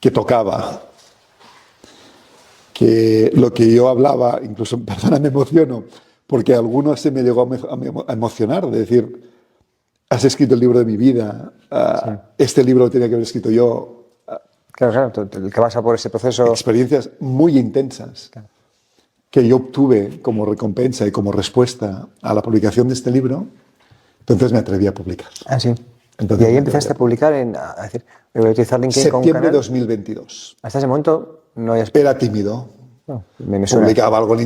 S1: que tocaba, que lo que yo hablaba, incluso, perdona, me emociono, porque alguno se me llegó a emocionar, de decir: has escrito el libro de mi vida, este libro lo tenía que haber escrito yo.
S2: Claro, el que pasa por ese proceso...
S1: Experiencias muy intensas que yo obtuve como recompensa y como respuesta a la publicación de este libro, entonces me atreví a publicar.
S2: Ah, sí.
S1: Entonces,
S2: y ahí empezaste a publicar, a decir, voy a utilizar LinkedIn como
S1: septiembre de
S2: canal.
S1: 2022.
S2: Hasta ese momento no habías...
S1: Era tímido.
S2: No, me suena.
S1: Publicaba algo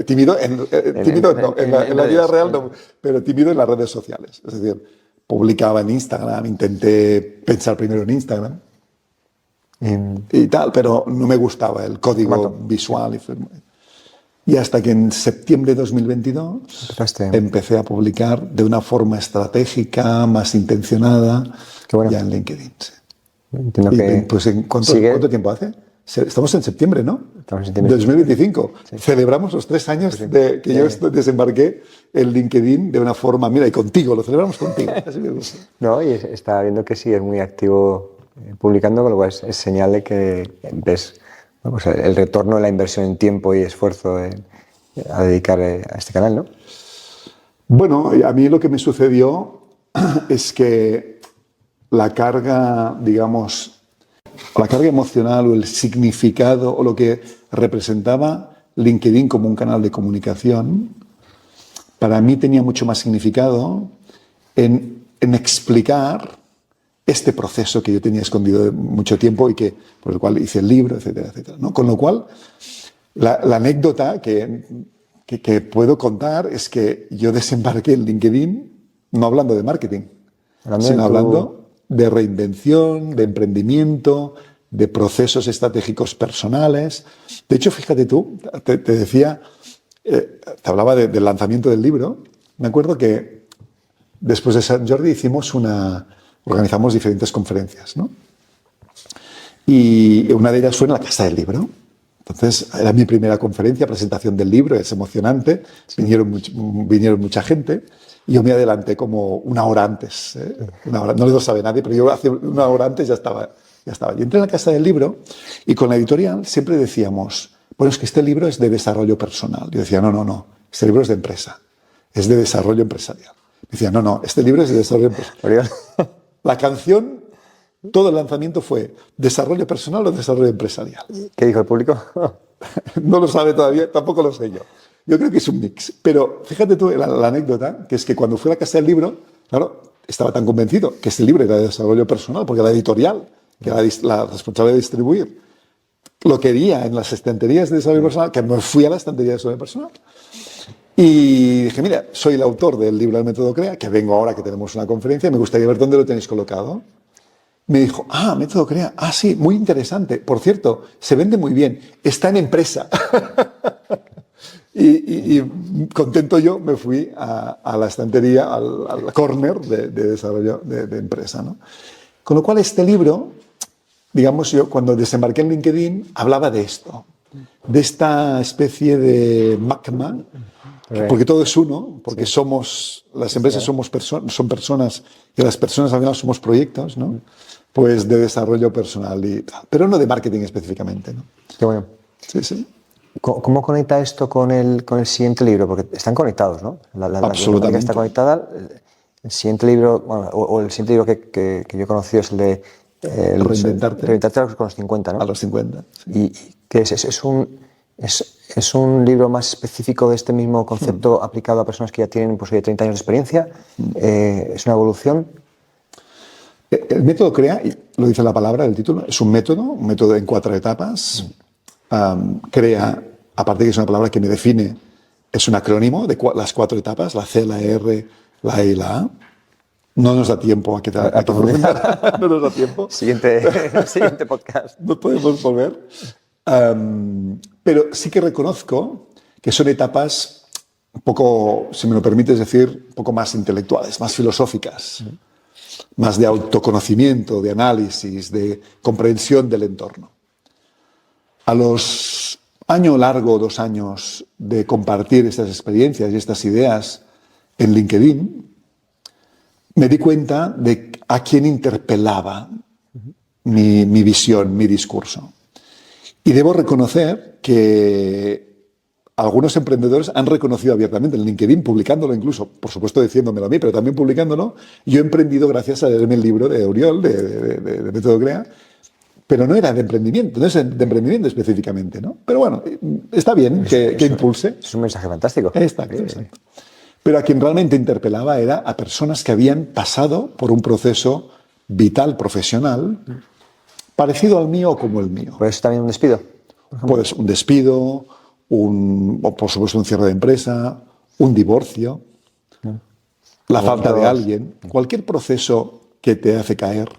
S1: tímido en la vida real, no, pero tímido en las redes sociales. Es decir, publicaba en Instagram, intenté pensar primero en Instagram y tal, pero no me gustaba el código visual. Y hasta que en septiembre de 2022 empecé a publicar de una forma estratégica, más intencionada, ya en LinkedIn. Sí.
S2: Entiendo que
S1: pues, ¿cuánto tiempo hace? Estamos en septiembre, ¿no?
S2: Estamos en septiembre. 2025.
S1: Sí. Celebramos los 3 años de que yo desembarqué en LinkedIn de una forma... Mira, y contigo, lo celebramos contigo. Así me gusta.
S2: No, y está viendo que sigues muy activo publicando, con lo cual es señal de que ves pues el retorno de la inversión en tiempo y esfuerzo a dedicar a este canal, ¿no?
S1: Bueno, a mí lo que me sucedió es que la carga, digamos... la carga emocional o el significado o lo que representaba LinkedIn como un canal de comunicación, para mí tenía mucho más significado en explicar este proceso que yo tenía escondido de mucho tiempo y por el cual hice el libro, etcétera, etcétera, ¿no? Con lo cual, la anécdota que que puedo contar es que yo desembarqué en LinkedIn no hablando de marketing, sino hablando de reinvención, de emprendimiento, de procesos estratégicos personales. De hecho, fíjate tú, te decía, te hablaba del lanzamiento del libro. Me acuerdo que después de Sant Jordi organizamos diferentes conferencias, ¿no? Y una de ellas fue en la Casa del Libro. Entonces, era mi primera conferencia, presentación del libro, es emocionante, vinieron mucha gente, y yo me adelanté como una hora antes, una hora, no lo sabe nadie, pero yo hace una hora antes ya estaba. Yo entré en la Casa del Libro y con la editorial siempre decíamos, bueno, es que este libro es de desarrollo personal. Yo decía, no, este libro es de empresa, es de desarrollo empresarial. Decía, no, este libro es de desarrollo empresarial. La canción... Todo el lanzamiento fue desarrollo personal o desarrollo empresarial.
S2: ¿Qué dijo el público?
S1: No lo sabe todavía, tampoco lo sé yo. Yo creo que es un mix. Pero fíjate tú la anécdota, que es que cuando fui a la Casa del Libro, claro, estaba tan convencido que este libro era de desarrollo personal, porque la editorial, que era la responsable de distribuir, lo quería en las estanterías de desarrollo personal, que me fui a la estantería de desarrollo personal. Y dije, mira, soy el autor del libro del método CREA, que vengo ahora que tenemos una conferencia y me gustaría ver dónde lo tenéis colocado. Me dijo, método CREA, sí, muy interesante. Por cierto, se vende muy bien, está en empresa. y contento yo me fui a la estantería, al corner de desarrollo de empresa, ¿no? Con lo cual este libro, digamos, yo cuando desembarqué en LinkedIn hablaba de esto, de esta especie de magma, porque todo es uno, porque las empresas son personas y las personas al final somos proyectos, ¿no? Pues de desarrollo personal y tal, pero no de marketing específicamente, ¿no?
S2: Qué bueno.
S1: Sí.
S2: ¿Cómo conecta esto con el siguiente libro? Porque están conectados, ¿no?
S1: Absolutamente.
S2: La está conectada. El siguiente libro, bueno, o el siguiente libro que yo he conocido es el de Reinventarte con los 50, ¿no?
S1: A los 50. Sí.
S2: ¿Y qué es? ¿Es un libro más específico de este mismo concepto aplicado a personas que ya tienen pues, 30 años de experiencia? ¿Es una evolución?
S1: El método CREA, lo dice la palabra, el título, es un método en 4 etapas. CREA, aparte de que es una palabra que me define, es un acrónimo de las 4 etapas, la C, la R, la E y la A. No nos da tiempo a profundizar. No nos da tiempo.
S2: Siguiente podcast.
S1: No podemos volver. Pero sí que reconozco que son etapas un poco, si me lo permites decir, un poco más intelectuales, más filosóficas. Más de autoconocimiento, de análisis, de comprensión del entorno. A los año largo, 2 años de compartir estas experiencias y estas ideas en LinkedIn, me di cuenta de a quién interpelaba mi visión, mi discurso. Y debo reconocer que algunos emprendedores han reconocido abiertamente en LinkedIn, publicándolo incluso, por supuesto diciéndomelo a mí, pero también publicándolo. Yo he emprendido gracias a leerme el libro de Oriol, de Método CREA, pero no era de emprendimiento, no es de emprendimiento específicamente, ¿no? Pero bueno, está bien que impulse.
S2: Es un mensaje fantástico.
S1: Está bien, exacto. Pero a quien realmente interpelaba era a personas que habían pasado por un proceso vital, profesional, parecido al mío o como el mío.
S2: ¿Puede ser también un despido?
S1: Pues un despido, o por supuesto un cierre de empresa, un divorcio, la falta de alguien, cualquier proceso que te hace caer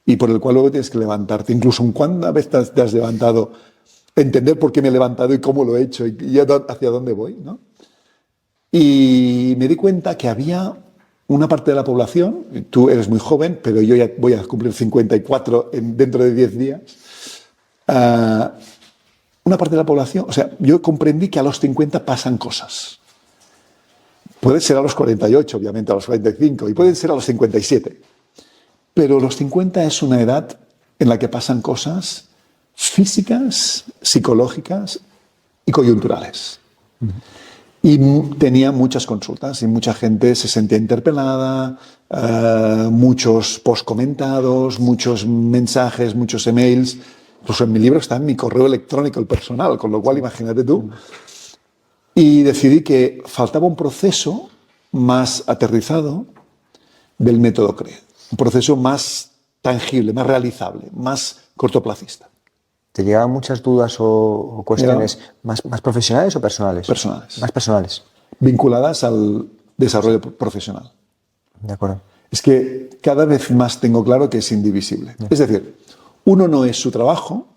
S1: y por el cual luego tienes que levantarte, incluso cuántas veces te has levantado, entender por qué me he levantado y cómo lo he hecho y hacia dónde voy, ¿no? Y me di cuenta que había una parte de la población, tú eres muy joven, pero yo ya voy a cumplir 54 dentro de 10 días, una parte de la población, o sea, yo comprendí que a los 50 pasan cosas. Puede ser a los 48, obviamente, a los 45, y pueden ser a los 57. Pero los 50 es una edad en la que pasan cosas físicas, psicológicas y coyunturales. Y tenía muchas consultas y mucha gente se sentía interpelada, muchos posts comentados, muchos mensajes, muchos emails. Incluso en mi libro está en mi correo electrónico, el personal, con lo cual imagínate tú. Y decidí que faltaba un proceso más aterrizado del método CREA. Un proceso más tangible, más realizable, más cortoplacista.
S2: ¿Te llegaban muchas dudas o cuestiones más profesionales o personales?
S1: Personales.
S2: Más personales.
S1: Vinculadas al desarrollo profesional.
S2: De acuerdo.
S1: Es que cada vez más tengo claro que es indivisible. Es decir, uno no es su trabajo,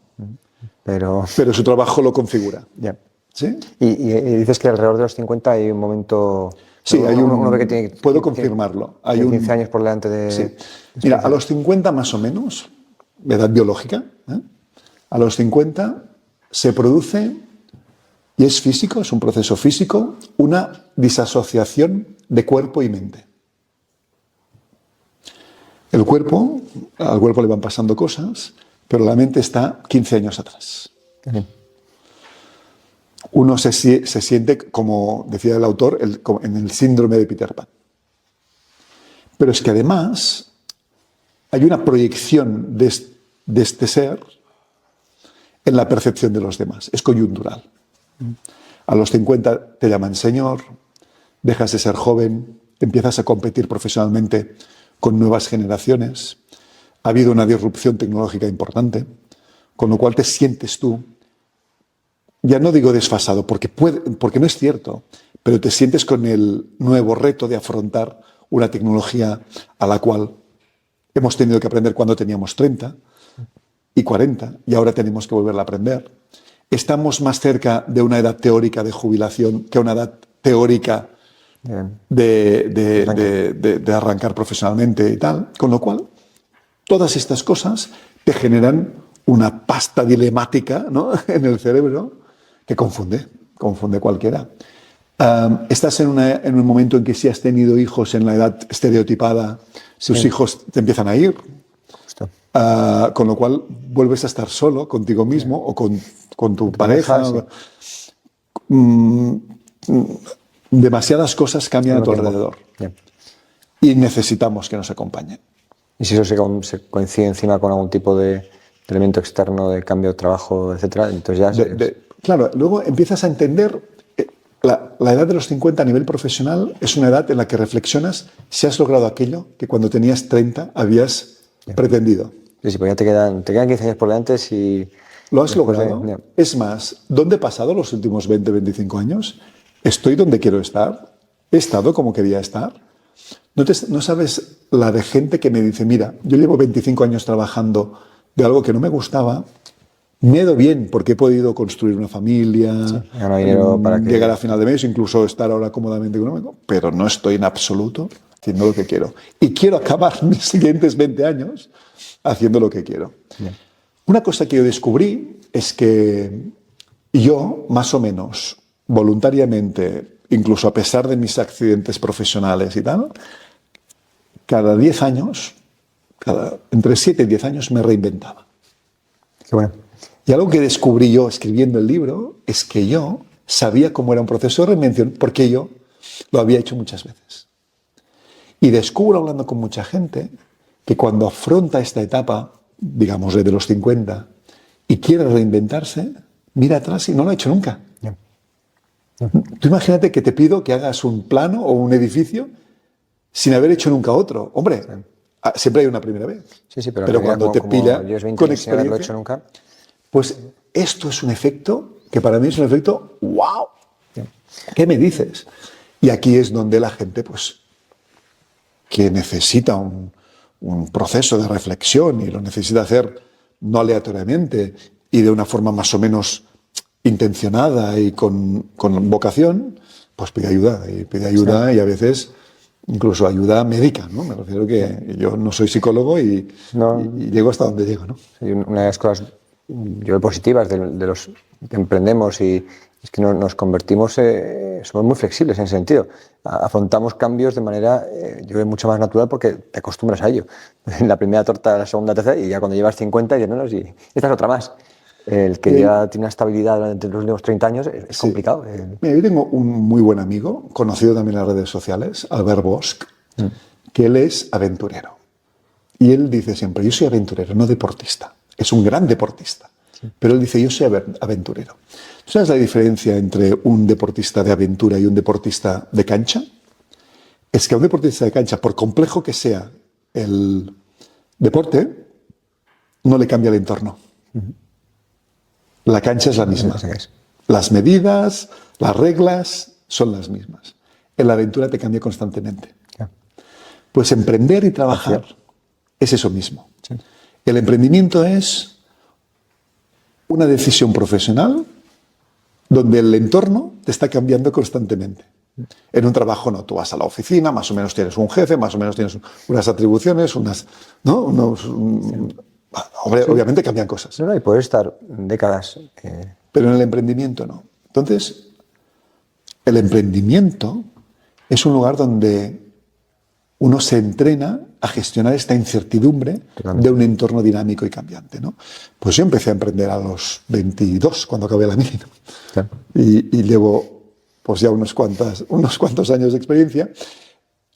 S2: pero
S1: su trabajo lo configura.
S2: Ya.
S1: ¿Sí?
S2: Y dices que alrededor de los 50 hay un momento...
S1: Sí, hay
S2: uno que tiene,
S1: puedo confirmarlo. Hay
S2: 15 años por delante de...
S1: Sí. Mira, a los 50 más o menos, edad biológica, a los 50 se produce, y es físico, es un proceso físico, una disasociación de cuerpo y mente. Al cuerpo le van pasando cosas, pero la mente está 15 años atrás.
S2: Bien.
S1: Uno se siente, como decía el autor, en el síndrome de Peter Pan. Pero es que además hay una proyección de este ser en la percepción de los demás. Es coyuntural. A los 50 te llaman señor, dejas de ser joven, empiezas a competir profesionalmente con nuevas generaciones. Ha habido una disrupción tecnológica importante, con lo cual te sientes tú, ya no digo desfasado, porque no es cierto, pero te sientes con el nuevo reto de afrontar una tecnología a la cual hemos tenido que aprender cuando teníamos 30 y 40, y ahora tenemos que volverla a aprender. Estamos más cerca de una edad teórica de jubilación que una edad teórica de arrancar profesionalmente y tal, con lo cual todas estas cosas te generan una pasta dilemática, ¿no?, en el cerebro que confunde cualquiera. Estás en un momento en que si has tenido hijos en la edad estereotipada, tus hijos te empiezan a ir, con lo cual vuelves a estar solo contigo mismo o con tu pareja. Demasiadas cosas cambian a tu alrededor. Y necesitamos que nos acompañen.
S2: ¿Y si eso se coincide encima con algún tipo de elemento externo de cambio de trabajo, etcétera? Entonces ya
S1: claro, luego empiezas a entender la edad de los 50 a nivel profesional es una edad en la que reflexionas si has logrado aquello que cuando tenías 30 habías pretendido.
S2: Sí, pues ya te quedan 15 años por delante si...
S1: ¿Lo has logrado? Es más, ¿dónde he pasado los últimos 20, 25 años? ¿Estoy donde quiero estar? ¿He estado como quería estar? No sabes la de gente que me dice, mira, yo llevo 25 años trabajando de algo que no me gustaba, me he ido bien porque he podido construir una familia, llegar a final de mes, incluso estar ahora cómodamente económico, pero no estoy en absoluto haciendo lo que quiero. Y quiero acabar mis siguientes 20 años haciendo lo que quiero.
S2: Bien.
S1: Una cosa que yo descubrí es que yo, más o menos, voluntariamente, incluso a pesar de mis accidentes profesionales y tal, cada 10 años, entre 7 y 10 años me reinventaba.
S2: Qué bueno.
S1: Y algo que descubrí yo escribiendo el libro es que yo sabía cómo era un proceso de reinvención porque yo lo había hecho muchas veces. Y descubro, hablando con mucha gente, que cuando afronta esta etapa, digamos, de los 50, y quiere reinventarse, mira atrás y no lo ha hecho nunca.
S2: Yeah.
S1: Tú imagínate que te pido que hagas un plano o un edificio sin haber hecho nunca otro. Hombre, siempre hay una primera vez.
S2: Sí,
S1: pero cuando te pilla con experiencia,
S2: lo he hecho nunca.
S1: Pues esto es un efecto que para mí es un efecto ¡wow!
S2: Yeah.
S1: ¿Qué me dices? Y aquí es donde la gente, pues, que necesita un proceso de reflexión y lo necesita hacer no aleatoriamente y de una forma más o menos intencionada y con vocación, pues pide ayuda. Sí. Y a veces incluso ayuda médica, ¿no? Me refiero que yo no soy psicólogo y llego hasta donde llego, ¿no?
S2: Sí, una de las cosas yo positivas de los que emprendemos y es que nos convertimos, somos muy flexibles en ese sentido. Afrontamos cambios de manera, yo creo, mucho más natural porque te acostumbras a ello. En la primera torta, la segunda, tercera, y ya cuando llevas 50 dices, no, sí, esta es otra más. El que ya tiene una estabilidad durante los últimos 30 años es complicado.
S1: Mira, yo tengo un muy buen amigo, conocido también en las redes sociales, Albert Bosch, que él es aventurero. Y él dice siempre, yo soy aventurero, no deportista. Es un gran deportista. Sí. Pero él dice, yo soy aventurero. ¿Tú sabes la diferencia entre un deportista de aventura y un deportista de cancha? Es que a un deportista de cancha, por complejo que sea el deporte, no le cambia el entorno. La cancha es la misma. Las medidas, las reglas son las mismas. En la aventura te cambia constantemente. Pues emprender y trabajar es eso mismo. Sí. El emprendimiento es una decisión profesional donde el entorno te está cambiando constantemente. En un trabajo no, tú vas a la oficina, más o menos tienes un jefe, más o menos tienes unas atribuciones, ¿no? Obviamente cambian cosas.
S2: No, y puedes estar décadas.
S1: Pero en el emprendimiento no. Entonces, el emprendimiento es un lugar donde uno se entrena a gestionar esta incertidumbre de un entorno dinámico y cambiante, ¿no? Pues yo empecé a emprender a los 22, cuando acabé la mili, ¿no? Sí. Y llevo pues ya unos cuantos años de experiencia.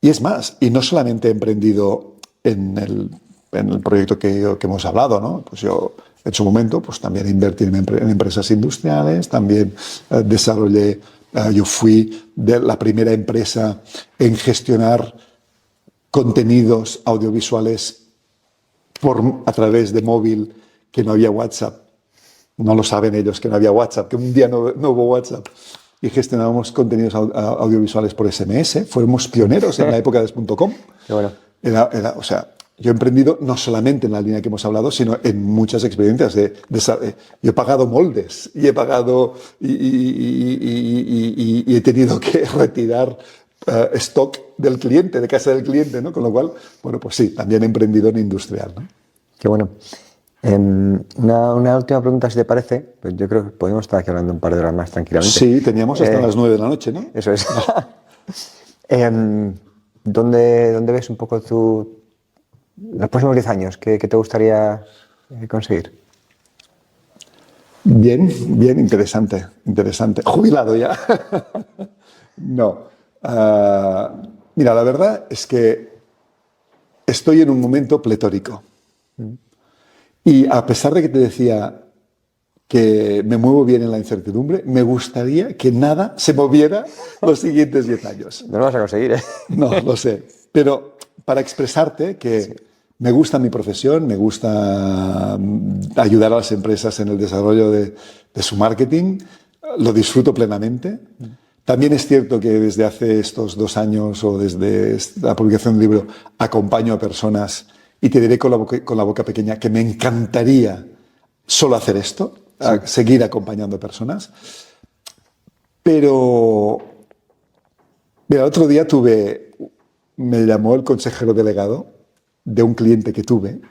S1: Y es más, y no solamente he emprendido en el proyecto que hemos hablado, ¿no? Pues yo en su momento pues también invertí en empresas industriales, también desarrollé, yo fui de la primera empresa en gestionar contenidos audiovisuales a través de móvil, que no había WhatsApp. No lo saben ellos que no había WhatsApp, que un día no hubo WhatsApp. Y gestionábamos contenidos audiovisuales por SMS. Fuimos pioneros en la época de .com.
S2: Qué bueno.
S1: O sea, yo he emprendido no solamente en la línea que hemos hablado, sino en muchas experiencias. Yo he pagado moldes y he pagado y he tenido que retirar stock del cliente, de casa del cliente, ¿no? Con lo cual, bueno, pues sí, también he emprendido en industrial, ¿no?
S2: Qué bueno. Una última pregunta, si te parece. Pues yo creo que podemos estar aquí hablando un par de horas más tranquilamente.
S1: Sí, teníamos hasta las 9 de la noche, ¿no?
S2: Eso es. ¿Dónde ves un poco los próximos 10 años? ¿Qué te gustaría conseguir?
S1: Bien, interesante. Jubilado ya. No. Mira, la verdad es que estoy en un momento pletórico. Y a pesar de que te decía que me muevo bien en la incertidumbre, me gustaría que nada se moviera los siguientes 10 años.
S2: No lo vas a conseguir, ¿eh?
S1: No, lo sé. Pero para expresarte que me gusta mi profesión, me gusta ayudar a las empresas en el desarrollo de su marketing, lo disfruto plenamente. También es cierto que desde hace estos 2 años o desde la publicación del libro acompaño a personas y te diré con la boca pequeña que me encantaría solo hacer esto, seguir acompañando a personas. Pero, mira, el otro día me llamó el consejero delegado de un cliente que tuve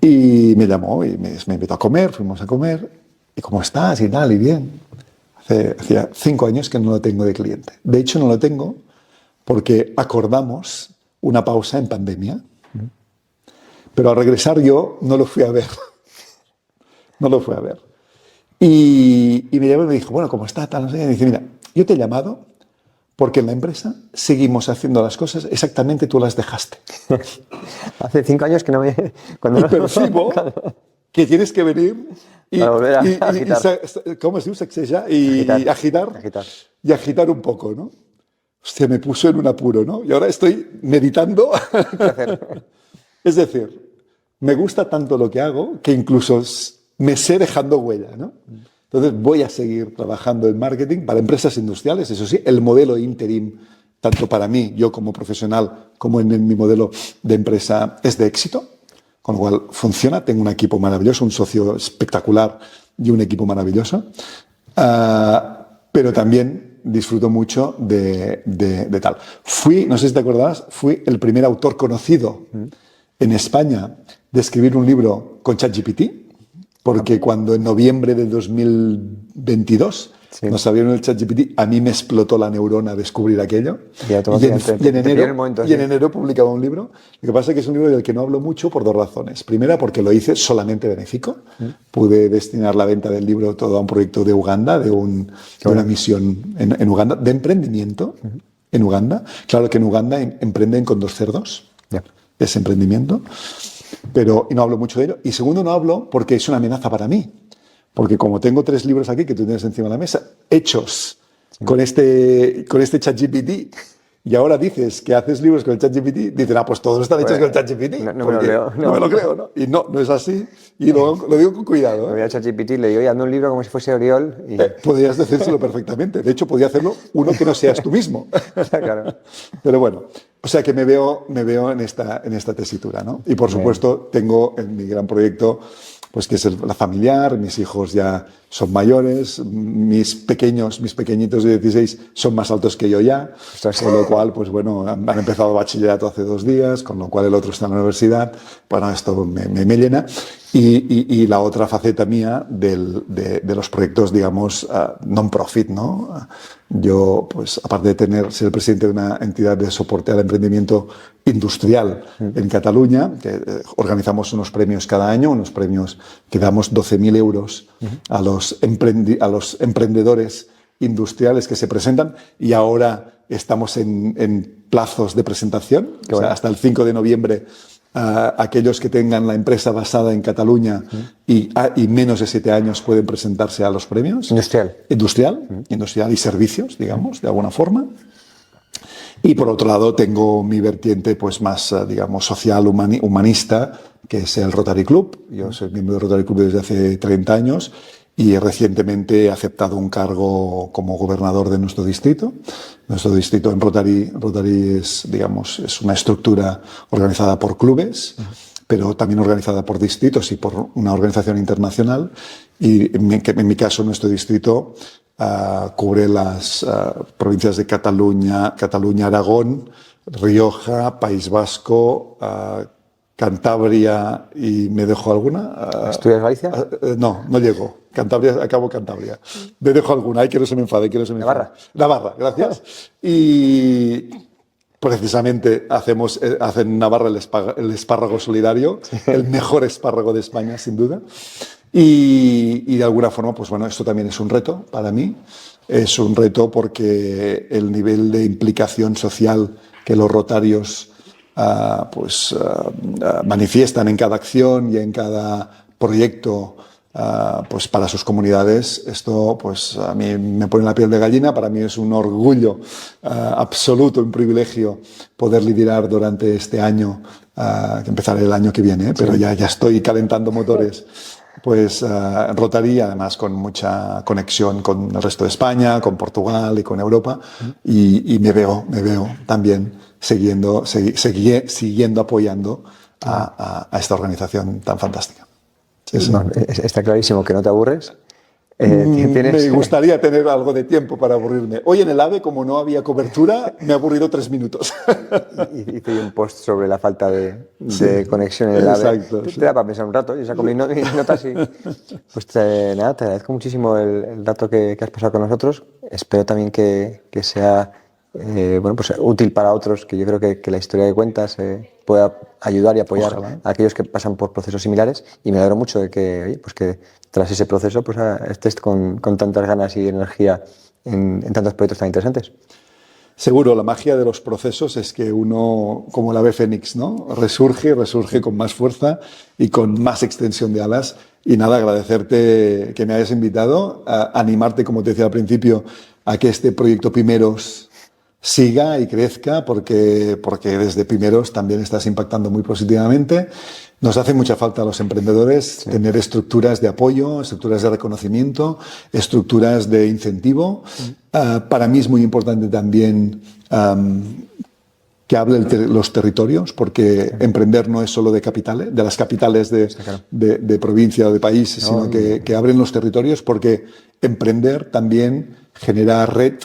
S1: y me llamó y me invitó a comer, fuimos a comer, y ¿cómo estás? Y tal, y bien. Hacía 5 años que no lo tengo de cliente. De hecho, no lo tengo porque acordamos una pausa en pandemia. Pero al regresar yo no lo fui a ver. Y me llamó y me dijo, bueno, ¿cómo está? Tal, no sé. Y me dice, mira, yo te he llamado porque en la empresa seguimos haciendo las cosas exactamente tú las dejaste.
S2: Hace 5 años que no me...
S1: Y percibo que tienes que venir
S2: para volver a agitar.
S1: ¿Cómo se usa? Y agitar un poco, ¿no? Hostia, me puso en un apuro, ¿no? Y ahora estoy meditando.
S2: ¿Qué hacer?
S1: Es decir, me gusta tanto lo que hago que incluso me sé dejando huella, ¿no? Entonces voy a seguir trabajando en marketing para empresas industriales. Eso sí, el modelo interim, tanto para mí, yo como profesional, como en mi modelo de empresa, es de éxito. Con lo cual funciona, tengo un equipo maravilloso, un socio espectacular y un equipo maravilloso. Pero también disfruto mucho de tal. No sé si te acordarás, fui el primer autor conocido en España de escribir un libro con ChatGPT, porque cuando en noviembre de 2022 nos abrieron el ChatGPT, a mí me explotó la neurona descubrir aquello. Y en enero publicaba un libro. Lo que pasa es que es un libro del que no hablo mucho por 2 razones. Primera, porque lo hice solamente benéfico. Pude destinar la venta del libro todo a un proyecto de Uganda, de una misión en Uganda, de emprendimiento en Uganda. Claro que en Uganda emprenden con 2 cerdos. Ese emprendimiento. Y no hablo mucho de ello. Y segundo, no hablo porque es una amenaza para mí. Porque como tengo 3 libros aquí que tú tienes encima de la mesa, hechos con este ChatGPT, y ahora dices que haces libros con el ChatGPT, dicen, pues todos están hechos con el ChatGPT.
S2: No me lo leo.
S1: No me lo creo, ¿no? Y no es así. Y lo digo con cuidado.
S2: Me voy a ChatGPT y le digo, oye, hazme un libro como si fuese Oriol. Y...
S1: podrías decírselo perfectamente. De hecho, podría hacerlo uno que no seas tú mismo.
S2: Claro.
S1: Pero bueno, o sea que me veo en esta tesitura, ¿no? Y por supuesto, tengo en mi gran proyecto, pues que es la familiar, mis hijos ya son mayores, mis pequeñitos de 16 son más altos que yo ya, con lo cual, pues bueno, han empezado bachillerato hace 2 días, con lo cual el otro está en la universidad. Bueno, esto me llena. Y la otra faceta mía de los proyectos, digamos, non-profit, ¿no? Yo, pues, aparte de ser el presidente de una entidad de soporte al emprendimiento industrial en Cataluña, que organizamos unos premios cada año, unos premios que damos 12.000 euros a los emprendedores industriales que se presentan, y ahora estamos en plazos de presentación, o sea, hasta el 5 de noviembre. Aquellos que tengan la empresa basada en Cataluña y menos de 7 años pueden presentarse a los premios. Industrial y servicios, digamos, de alguna forma. Y por otro lado tengo mi vertiente pues más, digamos, social, humanista, que es el Rotary Club. Yo soy miembro del Rotary Club desde hace 30 años y recientemente he aceptado un cargo como gobernador de nuestro distrito. Nuestro distrito en Rotary es, digamos, es una estructura organizada por clubes, pero también organizada por distritos y por una organización internacional. Y en mi caso, nuestro distrito cubre las provincias de Cataluña, Aragón, Rioja, País Vasco, Cantabria, y ¿me dejo alguna?
S2: ¿Estudias Galicia?
S1: No llego. Acabo Cantabria. Me dejo alguna, que no se me enfade, Navarra, gracias. Y precisamente hacen en Navarra el espárrago solidario, el mejor espárrago de España, sin duda. Y de alguna forma, pues bueno, esto también es un reto para mí. Es un reto porque el nivel de implicación social que los rotarios manifiestan en cada acción y en cada proyecto, pues para sus comunidades, esto pues a mí me pone la piel de gallina. Para mí es un orgullo absoluto, un privilegio poder liderar durante este año, que empezará el año que viene, pero ya estoy calentando motores. Pues Rotary, además con mucha conexión con el resto de España, con Portugal y con Europa, y me veo también siguiendo apoyando a esta organización tan fantástica. Sí.
S2: No, está clarísimo que no te aburres.
S1: Me gustaría tener algo de tiempo para aburrirme. Hoy en el AVE, como no había cobertura, me he aburrido 3 minutos.
S2: Hice un post sobre la falta de conexión en el AVE.
S1: Exacto.
S2: Te da para pensar un rato y saco mis notas y... Pues nada, te agradezco muchísimo el rato que has pasado con nosotros. Espero también que sea pues útil para otros, que yo creo que la historia que cuentas pueda ayudar y apoyar a aquellos que pasan por procesos similares, y me alegro mucho de que tras ese proceso pues estés con tantas ganas y energía en tantos proyectos tan interesantes.
S1: Seguro, la magia de los procesos es que uno, como el ave fénix, ¿no? resurge con más fuerza y con más extensión de alas. Y nada, agradecerte que me hayas invitado, animarte, como te decía al principio, a que este proyecto Pimeros siga y crezca, porque desde Pimeros también estás impactando muy positivamente. Nos hace mucha falta a los emprendedores tener estructuras de apoyo, estructuras de reconocimiento, estructuras de incentivo. Para mí es muy importante también que hable los territorios, porque emprender no es solo de capitales, de las capitales de provincia o de país, sino que abren los territorios, porque emprender también genera red,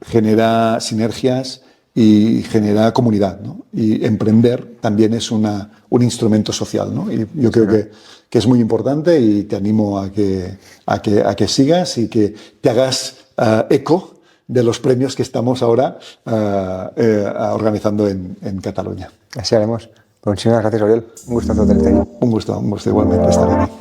S1: genera sinergias y genera comunidad, ¿no? Y emprender también es un instrumento social, ¿no? Y yo creo que es muy importante, y te animo a que sigas y que te hagas eco de los premios que estamos ahora organizando en Cataluña.
S2: Así haremos. Pues muchísimas gracias, Oriol. Un gustazo tenerte ahí.
S1: Un gusto igualmente estar aquí.